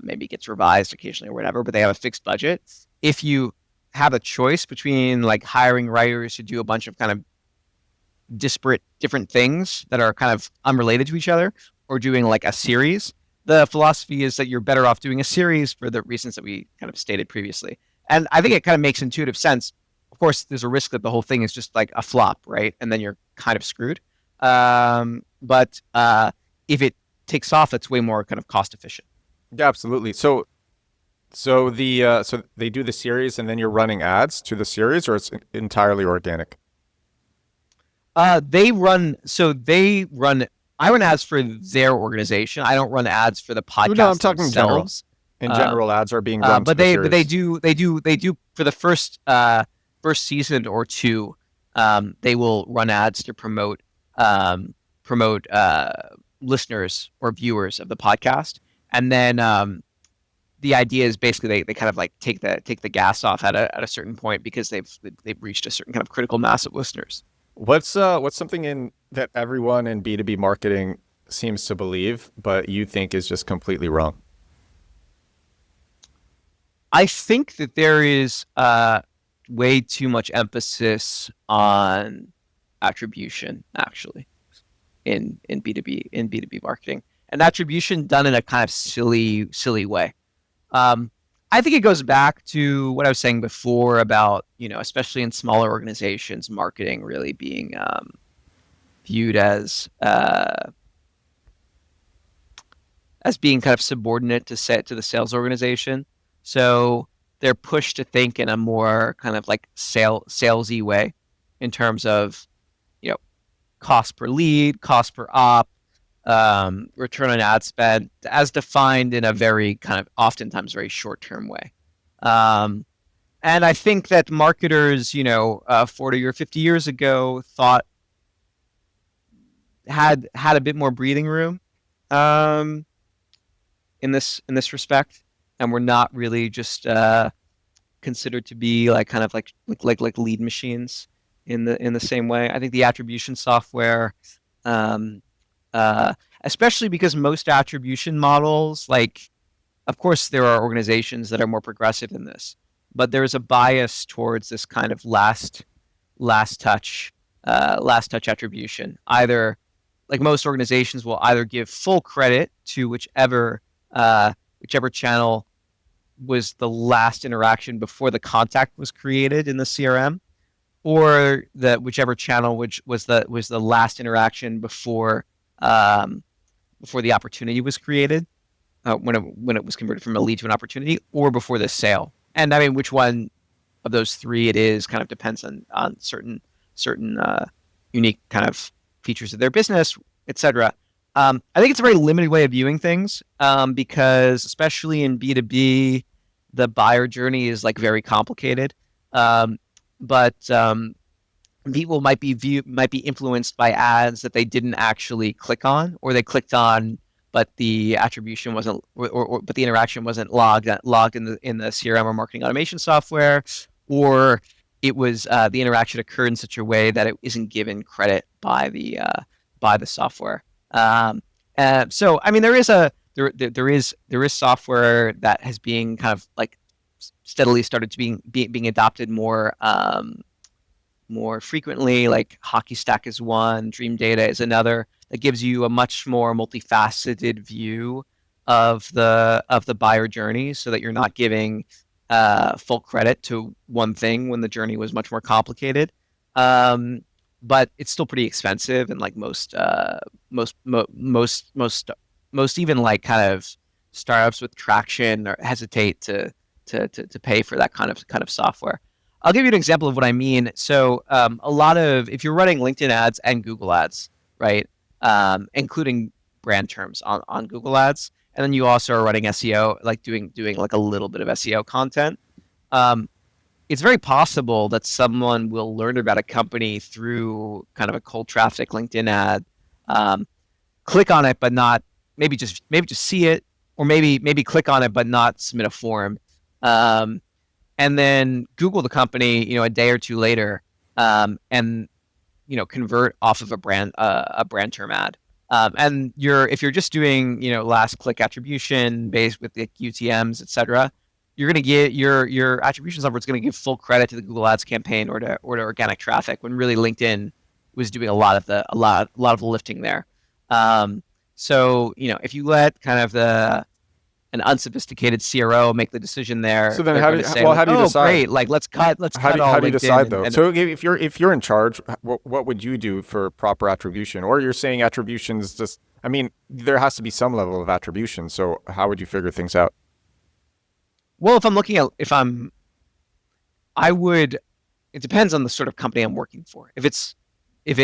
B: maybe it gets revised occasionally or whatever, but they have a fixed budget. If you have a choice between like hiring writers to do a bunch of kind of disparate different things that are kind of unrelated to each other, or doing like a series, the philosophy is that you're better off doing a series for the reasons that we kind of stated previously. And I think it kind of makes intuitive sense. Of course, there's a risk that the whole thing is just like a flop, right? And then you're kind of screwed. But if it takes off, it's way more kind of cost efficient.
A: Yeah, absolutely. So they do the series and then you're running ads to the series, or it's entirely organic?
B: They run. So they run. I run ads for their organization. I don't run ads for the podcast
A: No, I'm talking general.
B: themselves.
A: In general, ads are being run to
B: But
A: the
B: they
A: series.
B: do for the first season or two. They will run ads to promote listeners or viewers of the podcast, and then the idea is basically they kind of like take the gas off at a certain point because they've reached a certain kind of critical mass of listeners.
A: What's something in that everyone in B2B marketing seems to believe, but you think is just completely wrong?
B: I think that there is way too much emphasis on attribution actually in B2B marketing, and attribution done in a kind of silly way. I think it goes back to what I was saying before about, especially in smaller organizations, marketing really being viewed as being kind of subordinate to the sales organization. So they're pushed to think in a more kind of like salesy way in terms of, cost per lead, cost per op, return on ad spend, as defined in a very kind of oftentimes very short-term way. And I think that marketers, 40 or 50 years ago had a bit more breathing room in this respect, and were not really just considered to be like kind of like lead machines in the same way. I think the attribution software, especially because most attribution models, like, of course, there are organizations that are more progressive in this, but there is a bias towards this kind of last touch attribution. Either, like most organizations, will either give full credit to whichever channel was the last interaction before the contact was created in the CRM, or that whichever channel which was the last interaction before the opportunity was created, when it was converted from a lead to an opportunity, or before the sale. And I mean, which one of those three it is kind of depends on certain unique kind of features of their business, etc. I think it's a very limited way of viewing things, because especially in B2B, the buyer journey is like very complicated. But people might be influenced by ads that they didn't actually click on, or they clicked on, but the attribution wasn't, but the interaction wasn't logged in the CRM or marketing automation software, or it was the interaction occurred in such a way that it isn't given credit by the software. So I mean, there is software that has been kind of like steadily started to being adopted more frequently. Like Hockey Stack is one, Dream Data is another, that gives you a much more multifaceted view of the buyer journey, so that you're not giving full credit to one thing when the journey was much more complicated. But it's still pretty expensive, and like most even like kind of startups with traction or hesitate to pay for that kind of software. I'll give you an example of what I mean. So a lot of, if you're running LinkedIn ads and Google ads, right, including brand terms on Google ads, and then you also are running SEO, like doing like a little bit of SEO content, it's very possible that someone will learn about a company through kind of a cold traffic LinkedIn ad, click on it, but not maybe just see it, or maybe click on it but not submit a form, and then Google the company, a day or two later, and convert off of a brand term ad. And if you're just doing last click attribution based with the UTMs, etc., you're going to get your attribution software is going to give full credit to the Google Ads campaign or to organic traffic, when really LinkedIn was doing a lot of the lifting there. So if you let kind of an unsophisticated CRO make the decision there,
A: so then how do you decide?
B: Great, like let's cut all
A: how do you
B: LinkedIn
A: decide though? So if you're in charge, what would you do for proper attribution? Or you're saying attribution's just, I mean, there has to be some level of attribution. So how would you figure things out?
B: Well, it depends on the sort of company I'm working for. If it's If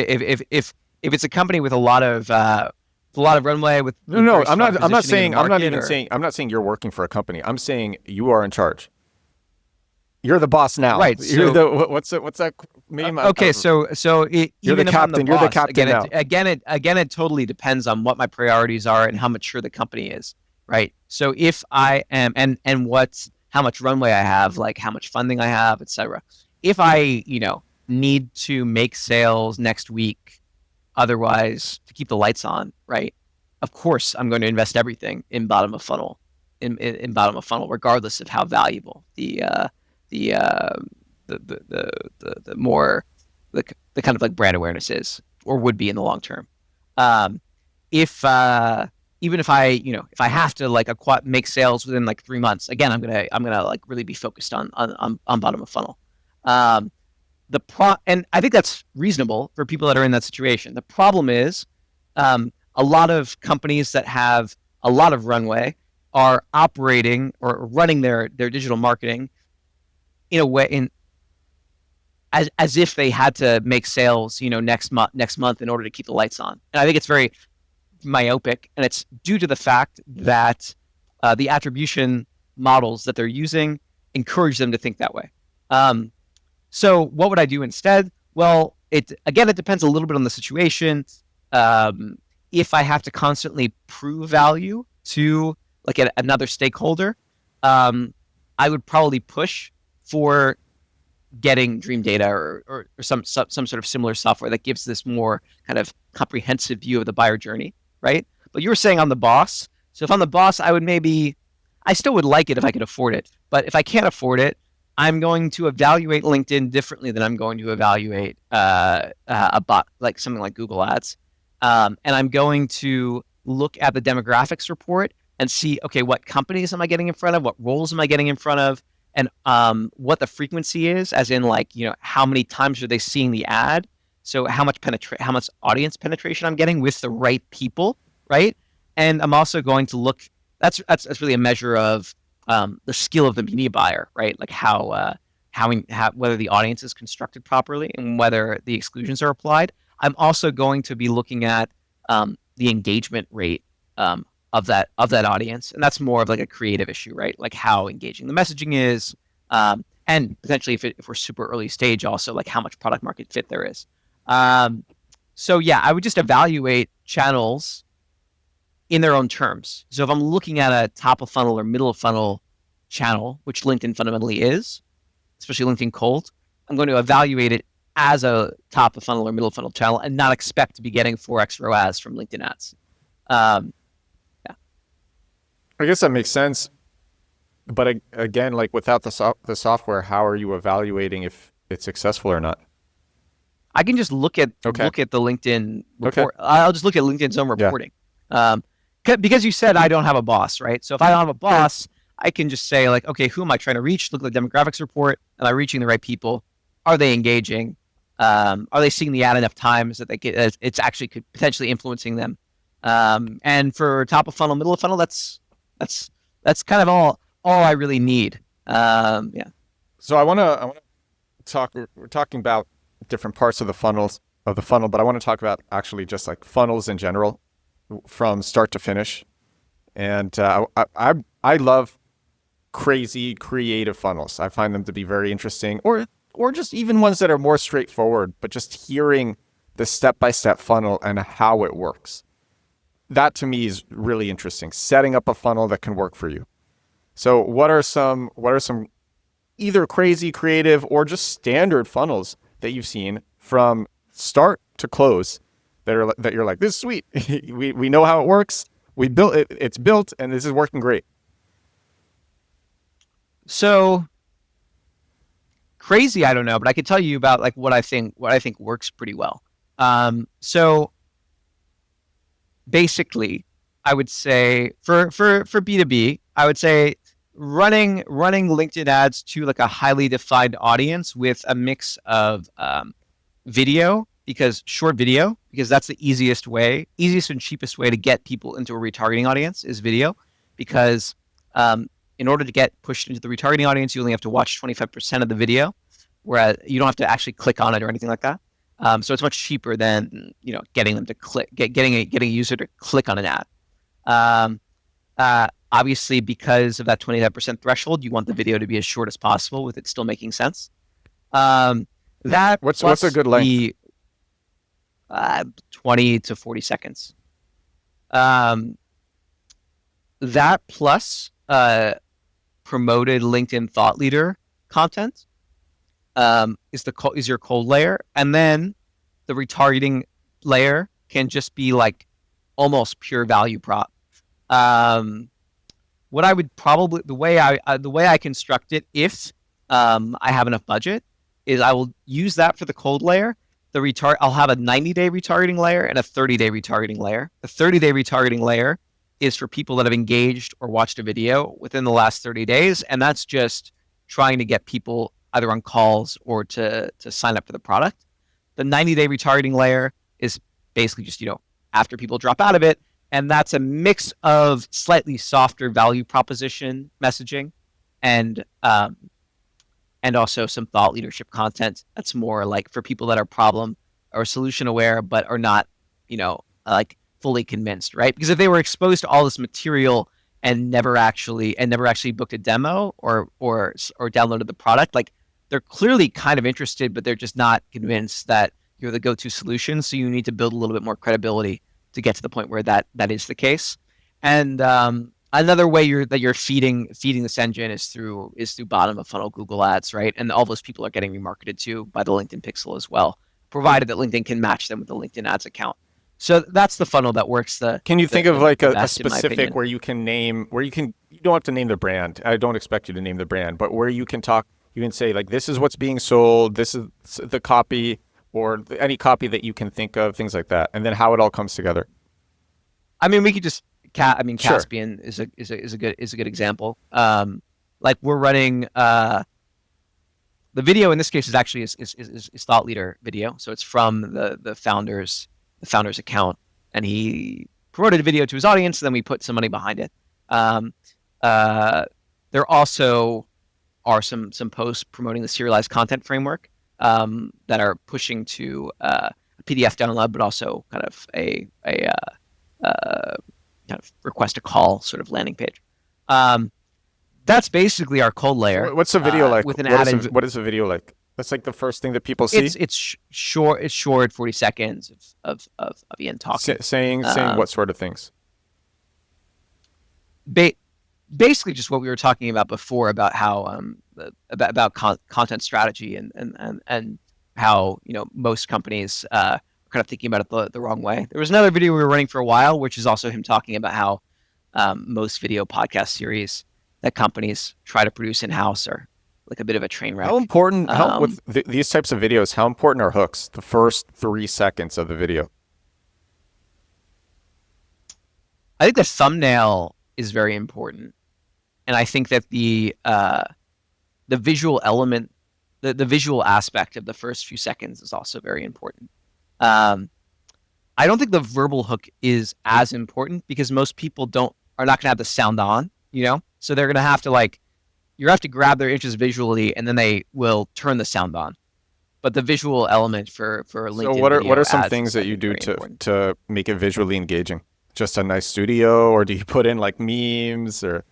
B: it's a company with a lot of runway with
A: No,
B: very
A: I'm
B: strong
A: not. I'm not
B: positioning in
A: saying.
B: the
A: I'm not
B: market,
A: even
B: or-
A: saying. I'm not saying you're working for a company. I'm saying you are in charge. You're the boss now.
B: Right.
A: You're
B: So
A: the what's that meme?
B: okay, so
A: You're the
B: even if I'm the
A: captain. You're the
B: boss,
A: captain now.
B: again it totally depends on what my priorities are and how mature the company is, right? So if I am and what's how much runway I have, like how much funding I have, etc. If I need to make sales next week, otherwise to keep the lights on, right? Of course, I'm going to invest everything in bottom of funnel, in bottom of funnel, regardless of how valuable the the more the kind of like brand awareness is or would be in the long term. Um, if even if if I have to like make sales within like 3 months, again, I'm gonna like really be focused on bottom of funnel. Um, and I think that's reasonable for people that are in that situation. The problem is, a lot of companies that have a lot of runway are operating or running their digital marketing in a way as if they had to make sales, next month in order to keep the lights on. And I think it's very myopic, and it's due to the fact that the attribution models that they're using encourage them to think that way. So what would I do instead? Well, it depends a little bit on the situation. If I have to constantly prove value to like another stakeholder, I would probably push for getting Dream Data or some sort of similar software that gives this more kind of comprehensive view of the buyer journey, right? But you were saying I'm the boss. So if I'm the boss, I still would like it if I could afford it. But if I can't afford it, I'm going to evaluate LinkedIn differently than I'm going to evaluate a bot, like something like Google Ads. And I'm going to look at the demographics report and see, okay, what companies am I getting in front of? What roles am I getting in front of? And what the frequency is, as in like, how many times are they seeing the ad? So how much audience penetration I'm getting with the right people, right? And I'm also going to look. That's really a measure of the skill of the media buyer, right? Like how whether the audience is constructed properly and whether the exclusions are applied. I'm also going to be looking at the engagement rate of that audience, and that's more of like a creative issue, right? Like how engaging the messaging is, and potentially if we're super early stage, also like how much product market fit there is. So yeah, I would just evaluate channels in their own terms. So if I'm looking at a top of funnel or middle of funnel channel, which LinkedIn fundamentally is, especially LinkedIn cold, I'm going to evaluate it as a top of funnel or middle of funnel channel and not expect to be getting 4x ROAS from LinkedIn ads.
A: I guess that makes sense. But again, like without the software, how are you evaluating if it's successful or not?
B: I can just look at the LinkedIn report. Okay. I'll just look at LinkedIn's own reporting. Yeah. Because you said I don't have a boss, right? So if I don't have a boss, I can just say like, okay, who am I trying to reach? Look at the demographics report. Am I reaching the right people? Are they engaging? Are they seeing the ad enough times that it's actually could potentially influencing them? And for top of funnel, middle of funnel, that's kind of all I really need. Yeah.
A: So I want to talk. We're talking about different parts of the funnel, but I want to talk about actually just like funnels in general, from start to finish. And I love crazy creative funnels. I find them to be very interesting, or just even ones that are more straightforward. But just hearing the step-by-step funnel and how it works, that to me is really interesting. Setting up a funnel that can work for you. So what are some either crazy creative or just standard funnels that you've seen from start to close that you're like, this is sweet. we know how it works. We built it. It's built, and this is working great.
B: So crazy, I don't know, but I could tell you about like what I think works pretty well. So basically, I would say for B2B, I would say running LinkedIn ads to like a highly defined audience with a mix of video, because that's the easiest and cheapest way to get people into a retargeting audience is video, because in order to get pushed into the retargeting audience, you only have to watch 25% of the video, whereas you don't have to actually click on it or anything like that. So it's much cheaper than getting them to click, getting a user to click on an ad. Obviously, because of that 25% threshold, you want the video to be as short as possible with it still making sense.
A: What's a good length?
B: 20 to 40 seconds. That plus promoted LinkedIn thought leader content is your cold layer, and then the retargeting layer can just be like almost pure value prop. What I would probably the way I construct it, if I have enough budget, is I will use that for the cold layer. I'll have a 90-day retargeting layer and a 30-day retargeting layer. The 30-day retargeting layer is for people that have engaged or watched a video within the last 30 days, and that's just trying to get people either on calls or to sign up for the product. The 90-day retargeting layer is basically just after people drop out of it, and that's a mix of slightly softer value proposition messaging and also some thought leadership content that's more like for people that are problem or solution aware but are not like fully convinced, right? Because if they were exposed to all this material and never actually booked a demo or downloaded the product, like they're clearly kind of interested, but they're just not convinced that you're the go-to solution. So you need to build a little bit more credibility to get to the point where that is the case. And another way you're feeding this engine is through bottom of funnel Google ads, right? And all those people are getting remarketed to by the LinkedIn pixel as well, provided that LinkedIn can match them with the LinkedIn ads account. So that's the funnel that works.
A: Can you think of like a specific where you can you don't have to name the brand. I don't expect you to name the brand, but where you can say like, this is what's being sold, this is the copy, or any copy that you can think of, things like that, and then how it all comes together.
B: I mean, we could just
A: Sure.
B: Caspian is a good example. Like we're running the video in this case is actually is thought leader video, so it's from the founder's account, and he promoted a video to his audience, and then we put some money behind it. There also are some posts promoting the serialized content framework that are pushing to a PDF download, but also kind of a kind of request a call sort of landing page. That's basically our cold layer.
A: What's the video like?
B: With an ad
A: what is the video like? That's like the first thing that people see.
B: It's short. It's short, 40 seconds of Ian talking,
A: saying what sort of things.
B: Basically, just what we were talking about before about how about content strategy and how most companies are kind of thinking about it the wrong way. There was another video we were running for a while, which is also him talking about how most video podcast series that companies try to produce in-house are like a bit of a train wreck.
A: How important, with these types of videos, how important are hooks, the first 3 seconds of the video?
B: I think the thumbnail is very important. And I think that the visual element, the visual aspect of the first few seconds is also very important. I don't think the verbal hook is as important because most people are not going to have the sound on, so they're going to have to you have to grab their interest visually, and then they will turn the sound on. But the visual element for LinkedIn.
A: So what are some things that you do to make it visually engaging? Just a nice studio, or do you put in like memes or?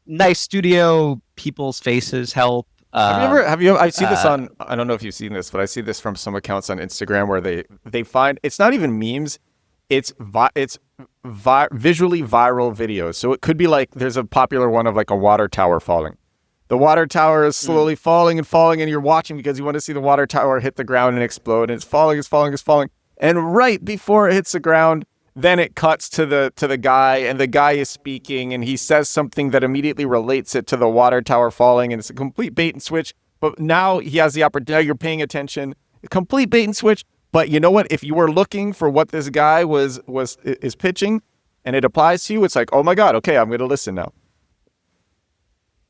B: Nice studio, people's faces help.
A: Have you I see this on, I don't know if you've seen this, but I see this from some accounts on Instagram where they find, it's not even memes, it's visually viral videos. So it could be like, there's a popular one of like a water tower falling. The water tower is slowly falling and falling, and you're watching because you want to see the water tower hit the ground and explode, and it's falling. And right before it hits the ground, then it cuts to the guy, and the guy is speaking, and he says something that immediately relates it to the water tower falling, and it's a complete bait and switch. But now he has the opportunity, now you're paying attention, a complete bait and switch. But you know what? If you were looking for what this guy is pitching, and it applies to you, it's like, oh my God, okay, I'm going to listen now.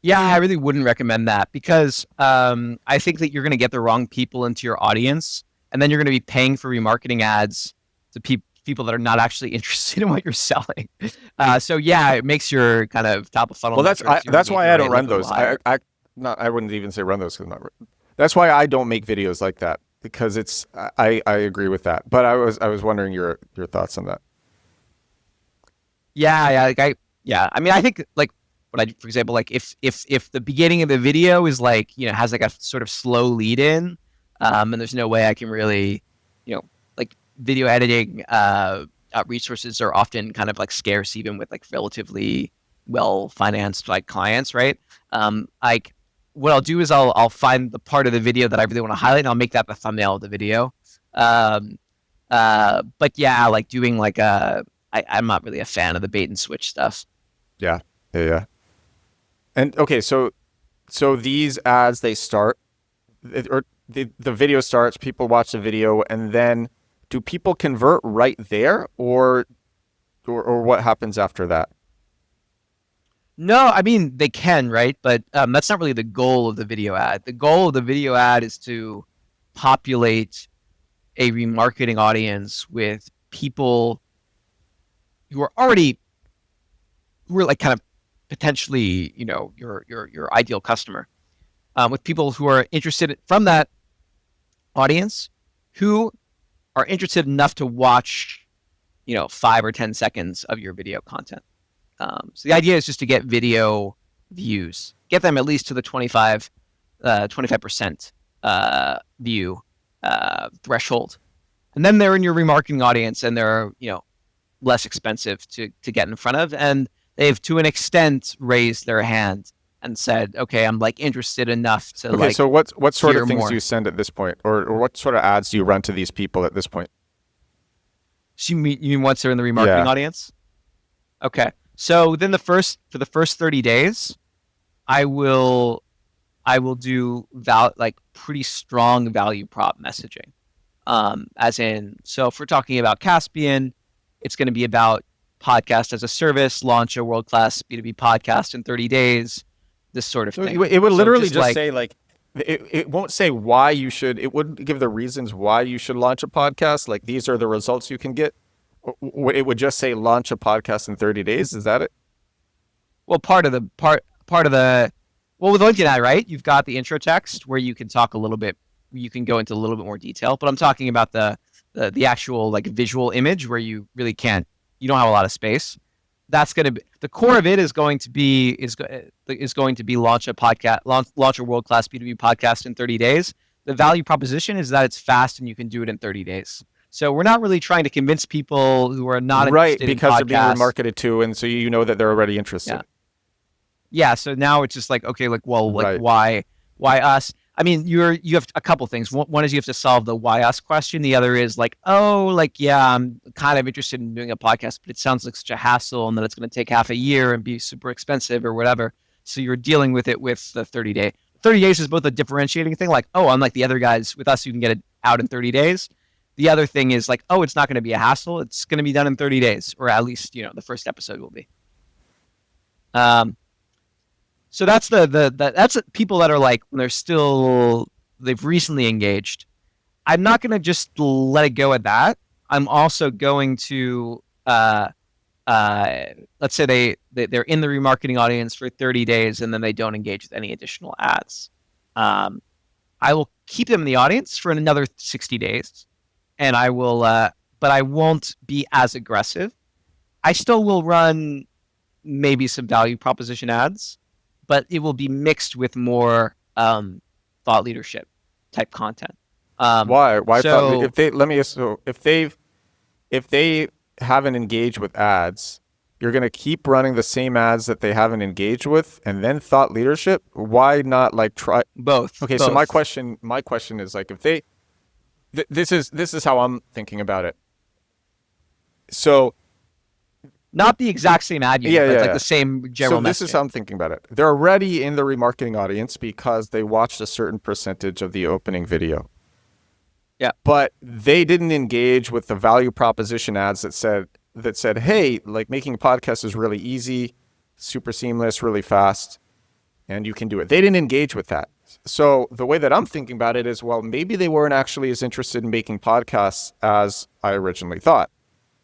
B: Yeah, I really wouldn't recommend that because I think that you're going to get the wrong people into your audience, and then you're going to be paying for remarketing ads to people that are not actually interested in what you're selling. So yeah, it makes your kind of top of funnel.
A: Well, that's why I don't run those. I wouldn't even say run those because that's why I don't make videos like that, because I agree with that. But I was wondering your thoughts on that.
B: I mean, I think like for example, like if the beginning of the video is like, has like a sort of slow lead in, and there's no way I can really, like video editing resources are often kind of like scarce, even with like relatively well financed like clients, right? Like what I'll do is I'll find the part of the video that I really want to highlight, and I'll make that the thumbnail of the video. But yeah, like doing like I'm not really a fan of the bait and switch stuff.
A: Yeah. And okay, so these ads, they start, or the video starts, people watch the video, and then do people convert right there, or what happens after that?
B: No, I mean they can, right? But that's not really the goal of the video ad. The goal of the video ad is to populate a remarketing audience with people who are like kind of potentially, your ideal customer, with people who are interested from that audience, who are interested enough to watch, 5 or 10 seconds of your video content. So the idea is just to get video views, get them at least to the 25% view threshold, and then they're in your remarketing audience, and they're less expensive to get in front of, and they've to an extent raised their hand and said, okay, I'm like interested enough to
A: okay. So what sort of things
B: more.
A: do you send at this point, or what sort of ads do you run to these people at this point?
B: So you mean once they're in the remarketing audience? Okay. So then for the first 30 days, I will do like pretty strong value prop messaging. As in, so if we're talking about Caspian, it's going to be about podcast as a service, launch a world-class B2B podcast in 30 days, this sort of thing.
A: It would literally just say like, it won't say why you should, it wouldn't give the reasons why you should launch a podcast. Like, these are the results you can get. It would just say launch a podcast in 30 days. Is that it?
B: Well, part of the with LinkedIn ad, right? You've got the intro text where you can talk a little bit, you can go into a little bit more detail, but I'm talking about the actual like visual image where you really you don't have a lot of space. That's going to be the core of it. Is going to be launch a world-class B2B podcast in 30 days. The value proposition is that it's fast and you can do it in 30 days. So we're not really trying to convince people who are not interested
A: because
B: in podcasts.
A: They're being remarketed to, and so that they're already interested.
B: Yeah. So now it's just like, okay, like, well, like
A: right.
B: why us? I mean, you have a couple things. One is you have to solve the why us question. The other is like, oh, like, yeah, I'm kind of interested in doing a podcast, but it sounds like such a hassle, and that it's going to take half a year and be super expensive or whatever. So you're dealing with it with the 30 day. 30 days is both a differentiating thing, like, oh, unlike the other guys, with us, you can get it out in 30 days. The other thing is like, oh, it's not going to be a hassle. It's going to be done in 30 days, or at least, the first episode will be. So that's that's people that are like, when they've recently engaged. I'm not going to just let it go at that. I'm also going to, let's say they're in the remarketing audience for 30 days and then they don't engage with any additional ads. I will keep them in the audience for another 60 days, and I will, but I won't be as aggressive. I still will run maybe some value proposition ads, but it will be mixed with more thought leadership type content.
A: Why? So, if they haven't engaged with ads, you're going to keep running the same ads that they haven't engaged with, and then thought leadership. Why not like try
B: both?
A: Okay,
B: both.
A: So my question is like, if they, this is how I'm thinking about it. So.
B: Not the exact same ad unit, but like the same general message.
A: So this is how I'm thinking about it. They're already in the remarketing audience because they watched a certain percentage of the opening video.
B: Yeah.
A: But they didn't engage with the value proposition ads that said, hey, like, making a podcast is really easy, super seamless, really fast, and you can do it. They didn't engage with that. So the way that I'm thinking about it is, well, maybe they weren't actually as interested in making podcasts as I originally thought.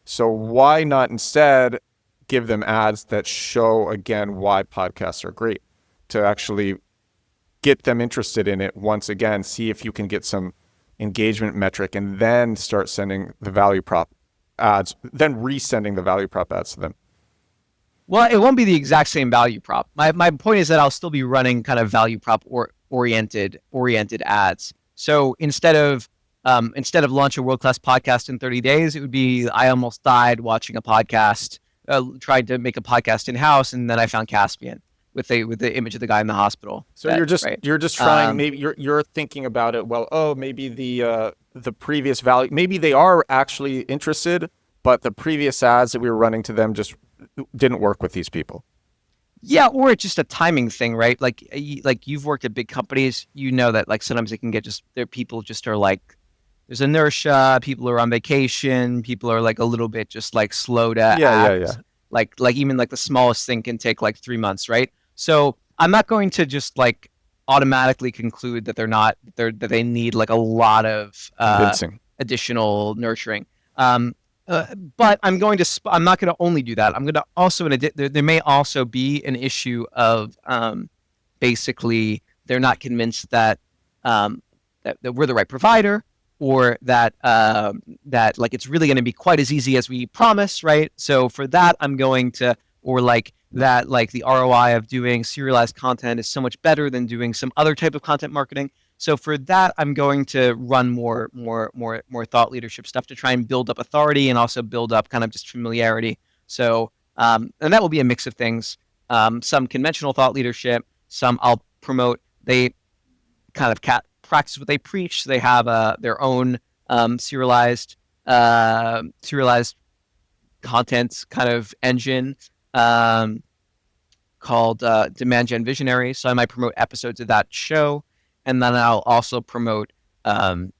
A: So why not instead give them ads that show, again, why podcasts are great, to actually get them interested in it once again, see if you can get some engagement metric, and then start sending the value prop ads, then resending the value prop ads to them.
B: Well, it won't be the exact same value prop. My point is that I'll still be running kind of value prop oriented ads. So instead of launch a world-class podcast in 30 days, it would be I almost died watching a podcast, tried to make a podcast in-house, and then I found Caspian with the image of the guy in the hospital.
A: So you're just trying, maybe you're thinking about it, well, oh, maybe the previous value, maybe they are actually interested, but the previous ads that we were running to them just didn't work with these people.
B: Yeah, or it's just a timing thing, right? Like you've worked at big companies, you know that like sometimes it can get just their people just are like, there's inertia, people are on vacation, people are like a little bit just like slow to act.
A: Yeah.
B: Like even like the smallest thing can take like 3 months, right? So I'm not going to just like automatically conclude that that they need like a lot of additional nurturing. But I'm not going to only do that. I'm going to also, there may also be an issue of basically they're not convinced that that we're the right provider, or that like it's really going to be quite as easy as we promise, right? So for that, I'm going to, or like that, like the ROI of doing serialized content is so much better than doing some other type of content marketing. So for that, I'm going to run more thought leadership stuff to try and build up authority and also build up kind of just familiarity. So and that will be a mix of things. Some conventional thought leadership, some I'll promote. They kind of practice what they preach. So they have their own serialized content kind of engine called Demand Gen Visionary. So I might promote episodes of that show. And then I'll also promote the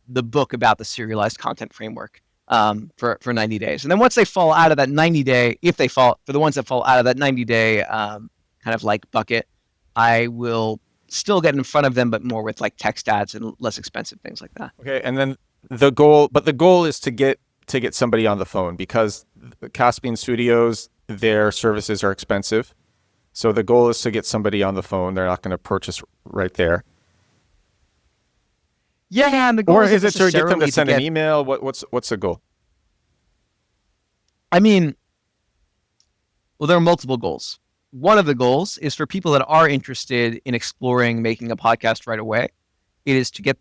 B: book about the serialized content framework for 90 days. And then once they fall out of that 90-day, for the ones that fall out of that 90-day kind of like bucket, I will still get in front of them, but more with like text ads and less expensive things like that.
A: Okay, and then the goal is to get somebody on the phone, because the Caspian Studios, their services are expensive. So the goal is to get somebody on the phone. They're not going to purchase right there.
B: Yeah, and the goal
A: or is it to get them to send an email? What's the goal?
B: I mean, well, there are multiple goals. One of the goals is for people that are interested in exploring making a podcast right away. It is to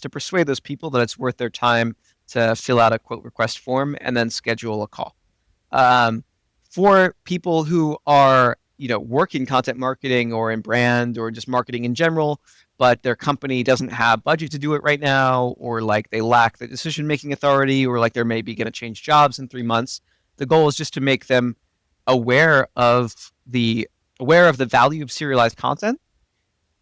B: persuade those people that it's worth their time to fill out a quote request form and then schedule a call. For people who are work in content marketing or in brand or just marketing in general, but their company doesn't have budget to do it right now, or like they lack the decision-making authority, or like they're maybe going to change jobs in 3 months. The goal is just to make them aware of the value of serialized content,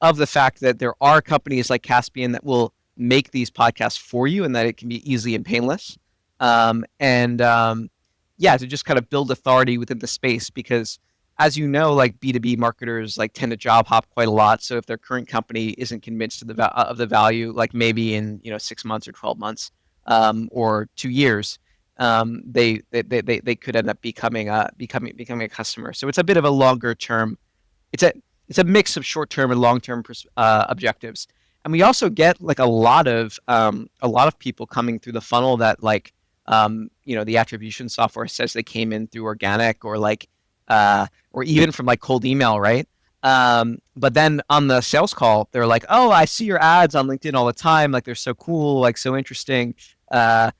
B: of the fact that there are companies like Caspian that will make these podcasts for you and that it can be easy and painless. To just kind of build authority within the space, because as you know, like B2B marketers like tend to job hop quite a lot. So if their current company isn't convinced of the value, like maybe in 6 months or 12 months or 2 years, they could end up becoming a customer. So it's a bit of a longer term. It's a mix of short term and long term objectives. And we also get like a lot of people coming through the funnel that like the attribution software says they came in through organic, or like or even from like cold email, right? But then on the sales call, they're like, "Oh, I see your ads on LinkedIn all the time. Like they're so cool, like so interesting." Oftentimes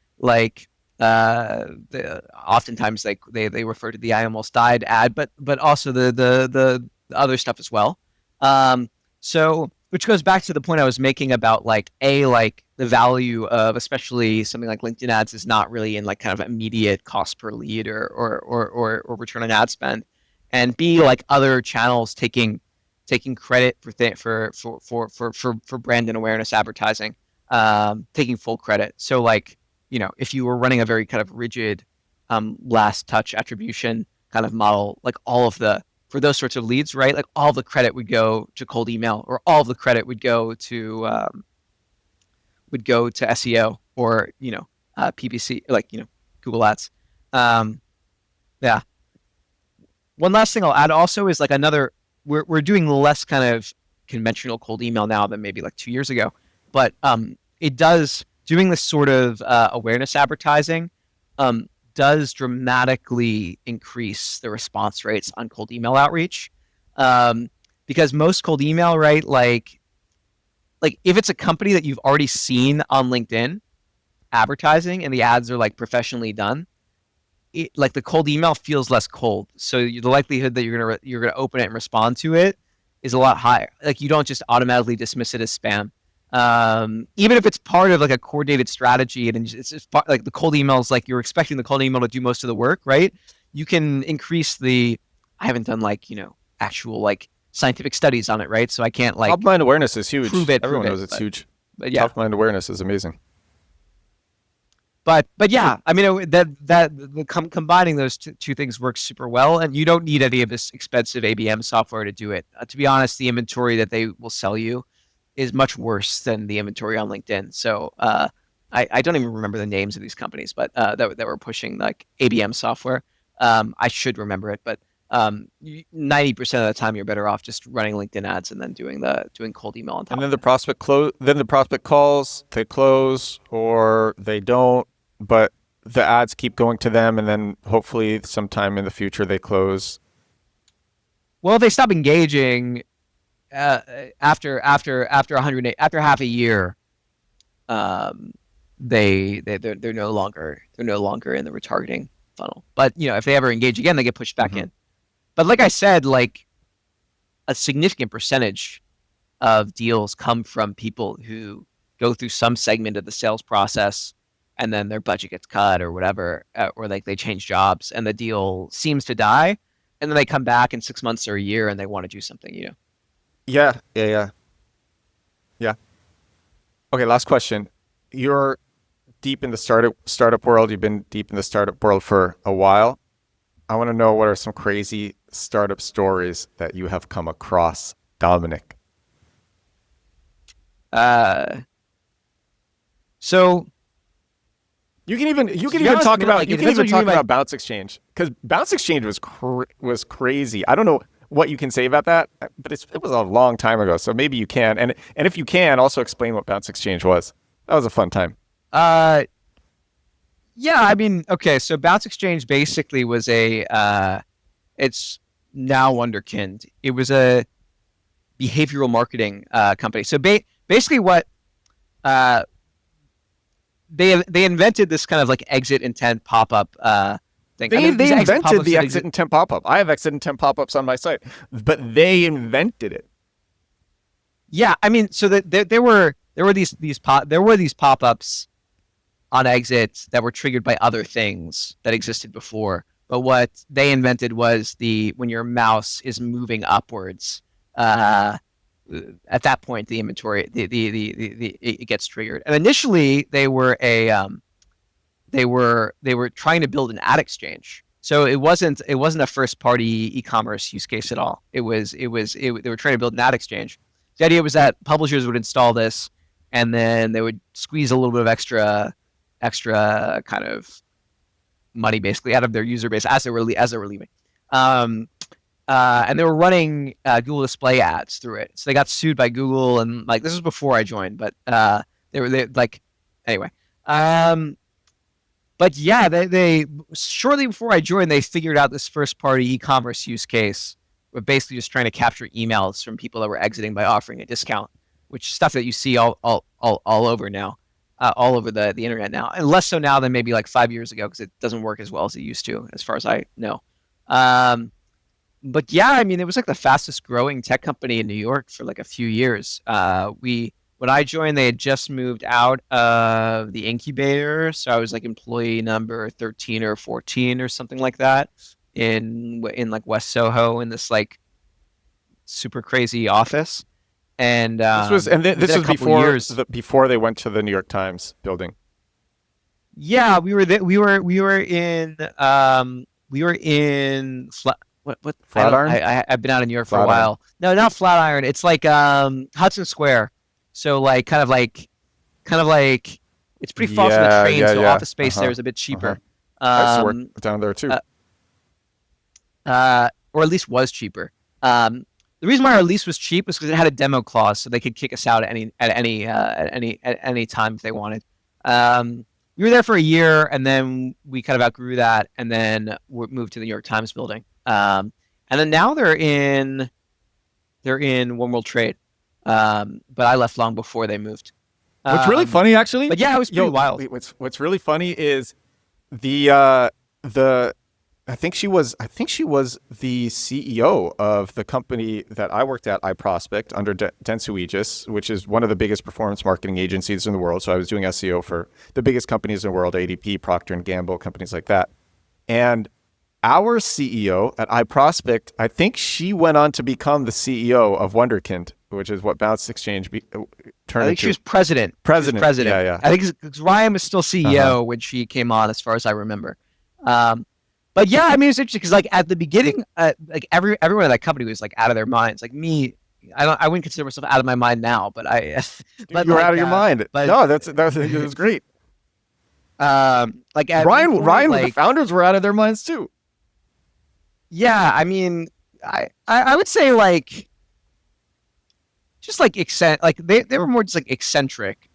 B: they refer to the "I almost died" ad, but also the other stuff as well. So which goes back to the point I was making about like the value of especially something like LinkedIn ads is not really in like kind of immediate cost per lead or return on ad spend, and B, like other channels taking credit for brand and awareness advertising, taking full credit. So like if you were running a very kind of rigid last touch attribution kind of model, like for those sorts of leads, right? Like all the credit would go to cold email, or all the credit would go to SEO or PPC, like Google Ads. One last thing I'll add also is like we're doing less kind of conventional cold email now than maybe like 2 years ago. But it does, doing this sort of awareness advertising does dramatically increase the response rates on cold email outreach. Because most cold email, right, like if it's a company that you've already seen on LinkedIn advertising and the ads are like professionally done, like the cold email feels less cold. So the likelihood that you're gonna open it and respond to it is a lot higher. Like you don't just automatically dismiss it as spam. Even if it's part of like a coordinated strategy and it's just part, like the cold emails, like you're expecting the cold email to do most of the work, right? You can increase the. I haven't done like actual like scientific studies on it, right? So I can't like
A: top of mind awareness is huge. Everyone knows it's
B: but,
A: huge.
B: But yeah,
A: top of mind awareness is amazing.
B: But yeah, I mean combining those two things works super well, and you don't need any of this expensive ABM software to do it. To be honest, the inventory that they will sell you is much worse than the inventory on LinkedIn. So I don't even remember the names of these companies, but that were pushing like ABM software. I should remember it, but 90% of the time you're better off just running LinkedIn ads and then doing cold email on top.
A: And then the prospect calls, they close or they don't, but the ads keep going to them, and then hopefully sometime in the future they close.
B: Well, they stop engaging after half a year. They're no longer in the retargeting funnel. But if they ever engage again, they get pushed back in. But like I said, like a significant percentage of deals come from people who go through some segment of the sales process and then their budget gets cut or whatever, or like they change jobs and the deal seems to die, and then they come back in 6 months or a year and they want to do something,
A: Yeah. Okay, last question. You're deep in the startup world. You've been deep in the startup world for a while. I want to know, what are some crazy startup stories that you have come across, Dominick?
B: So
A: you can even talk about Bounce Exchange, because Bounce Exchange was crazy. I don't know what you can say about that, but it was a long time ago, so maybe you can. And if you can, also explain what Bounce Exchange was. That was a fun time.
B: Yeah, I mean, okay, so Bounce Exchange basically was it's now wunderkind. It was a behavioral marketing company. So basically what they invented this kind of like exit intent pop-up thing.
A: They invented the exit intent pop-up. I have exit intent pop-ups on my site, but they invented it.
B: Yeah, I mean, so there were these pop-ups on exits that were triggered by other things that existed before. But what they invented was when your mouse is moving upwards, at that point the inventory it gets triggered. And initially they were trying to build an ad exchange. So it wasn't a first party e-commerce use case at all. They were trying to build an ad exchange. The idea was that publishers would install this, and then they would squeeze a little bit of extra kind of money basically out of their user base as they were leaving. And they were running Google Display ads through it. So they got sued by Google, and like this was before I joined, but they like anyway. But yeah, they shortly before I joined, they figured out this first party e-commerce use case, but basically just trying to capture emails from people that were exiting by offering a discount, which is stuff that you see all over now, all over the internet now, and less so now than maybe like 5 years ago, because it doesn't work as well as it used to, as far as I know. But yeah, I mean, it was like the fastest growing tech company in New York for like a few years. When I joined, they had just moved out of the incubator, so I was like employee number 13 or 14 or something like that in like West Soho, in this like super crazy office. And
A: this was before they went to the New York Times building.
B: Yeah, we were in
A: Flatiron?
B: I've been out in New York for a while. No, not Flatiron. It's like Hudson Square. So like kind of like it's pretty far from the train, so office space there is a bit cheaper.
A: I used to work down there too.
B: Or at least was cheaper. the reason why our lease was cheap was because it had a demo clause, so they could kick us out at any time if they wanted. We were there for a year, and then we kind of outgrew that, and then we moved to the New York Times building. And then now they're in One World Trade, but I left long before they moved.
A: What's really funny, actually.
B: But yeah, it was pretty wild.
A: What's really funny is the I think she was the CEO of the company that I worked at, iProspect, under Dentsu Aegis, which is one of the biggest performance marketing agencies in the world. So I was doing SEO for the biggest companies in the world, ADP, Procter and Gamble, companies like that. And our CEO at iProspect, I think she went on to become the CEO of Wonderkind, which is what Bounce Exchange turned into.
B: I think she was president.
A: President. Yeah.
B: I think because Ryan was still CEO when she came on, as far as I remember. But yeah, I mean, it's interesting because like at the beginning, like everyone at that company was like out of their minds. Like me, I wouldn't consider myself out of my mind now, but
A: but you're out of your mind. But, no, that's it was great.
B: Like
A: Ryan,
B: like,
A: the founders were out of their minds too.
B: Yeah, I mean, I would say like just like they were more just like eccentric.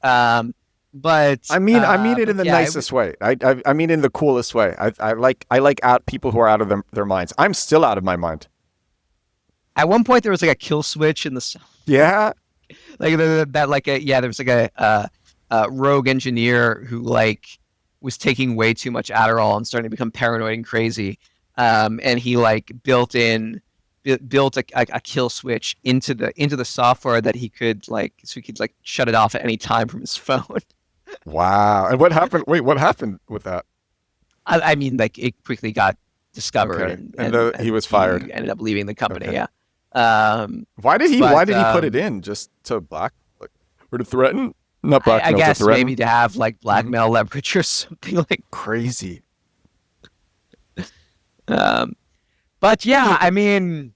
B: But
A: I mean it in the nicest way. I mean in the coolest way. I like out people who are out of their minds. I'm still out of my mind.
B: At one point there was like a kill switch in the
A: yeah,
B: like that like there was like a rogue engineer who like was taking way too much Adderall and starting to become paranoid and crazy. And he like built a kill switch into the software that he could shut it off at any time from his phone.
A: Wow. And what happened? Wait, what happened with that?
B: I mean, like it quickly got discovered,
A: okay. and he was fired.
B: He ended up leaving the company. Okay. Yeah.
A: Why did he put it in? Just to or to threaten? Not blackmail.
B: I guess maybe to have like blackmail leverage or something like
A: crazy.
B: But yeah, I mean,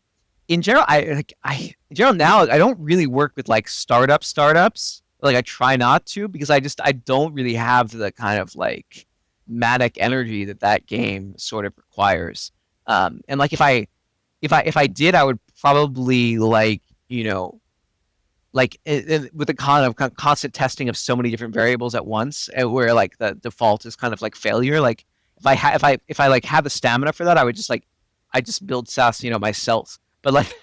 B: in general, now I don't really work with like startups. Like I try not to because I don't really have the kind of like manic energy that game sort of requires. And like if I did, I would probably like with the kind of constant testing of so many different variables at once, where like the default is kind of like failure. Like if I like have the stamina for that, I would just build SaaS myself. But like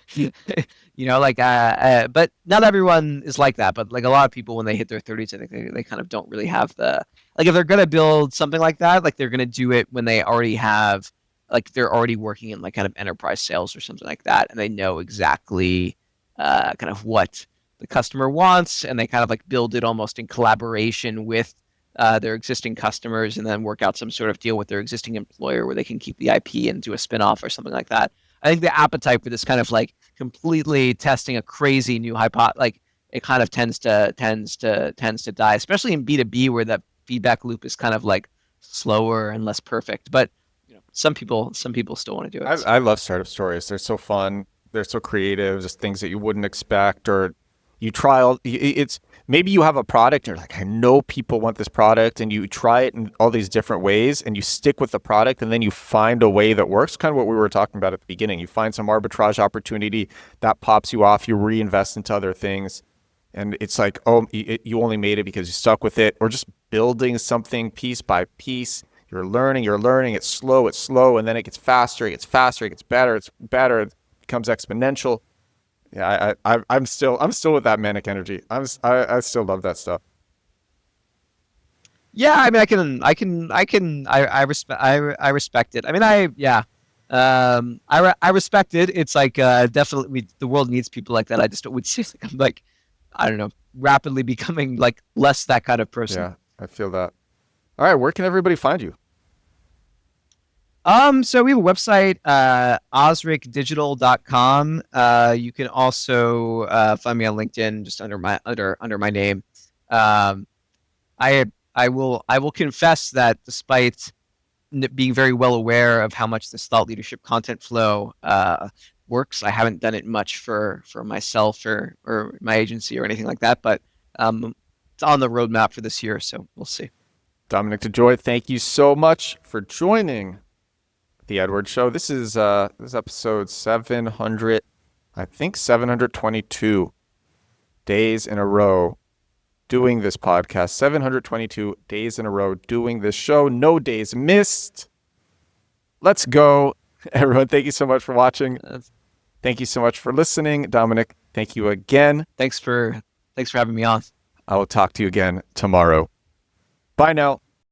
B: but not everyone is like that. But like a lot of people when they hit their 30s, I think they kind of don't really have the like if they're gonna build something like that, like they're gonna do it when they already have like they're already working in like kind of enterprise sales or something like that, and they know exactly kind of what the customer wants, and they kind of like build it almost in collaboration with their existing customers, and then work out some sort of deal with their existing employer where they can keep the IP and do a spinoff or something like that. I think the appetite for this kind of like completely testing a crazy new it kind of tends to die, especially in B2B where the feedback loop is kind of like slower and less perfect. But some people still want to do it.
A: I love startup stories. They're so fun. They're so creative. Just things that you wouldn't expect, or you try. It's maybe you have a product and you're like, I know people want this product, and you try it in all these different ways and you stick with the product, and then you find a way that works. Kind of what we were talking about at the beginning. You find some arbitrage opportunity that pops you off, you reinvest into other things, and it's like, oh, you only made it because you stuck with it. Or just building something piece by piece. You're learning, it's slow, and then it gets faster, it gets better, it becomes exponential. Yeah, I'm still with that manic energy. I still love that stuff.
B: Yeah, I mean, I respect it. I mean, I respect it. It's like definitely the world needs people like that. I just would say I'm like, I don't know, rapidly becoming like less that kind of person.
A: Yeah, I feel that. All right, where can everybody find you?
B: So we have a website, osricdigital.com. You can also find me on LinkedIn just under my name. I will confess that despite being very well aware of how much this thought leadership content flow works, I haven't done it much for myself or my agency or anything like that, but it's on the roadmap for this year, so we'll see.
A: Dominick DeJoy, thank you so much for joining The Edward Show. This is episode 700. I think 722 days in a row doing this podcast. 722 days in a row doing this show. No days missed. Let's go. Everyone, thank you so much for watching. Thank you so much for listening. Dominick, thank you again.
B: Thanks for having me on.
A: I will talk to you again tomorrow. Bye now.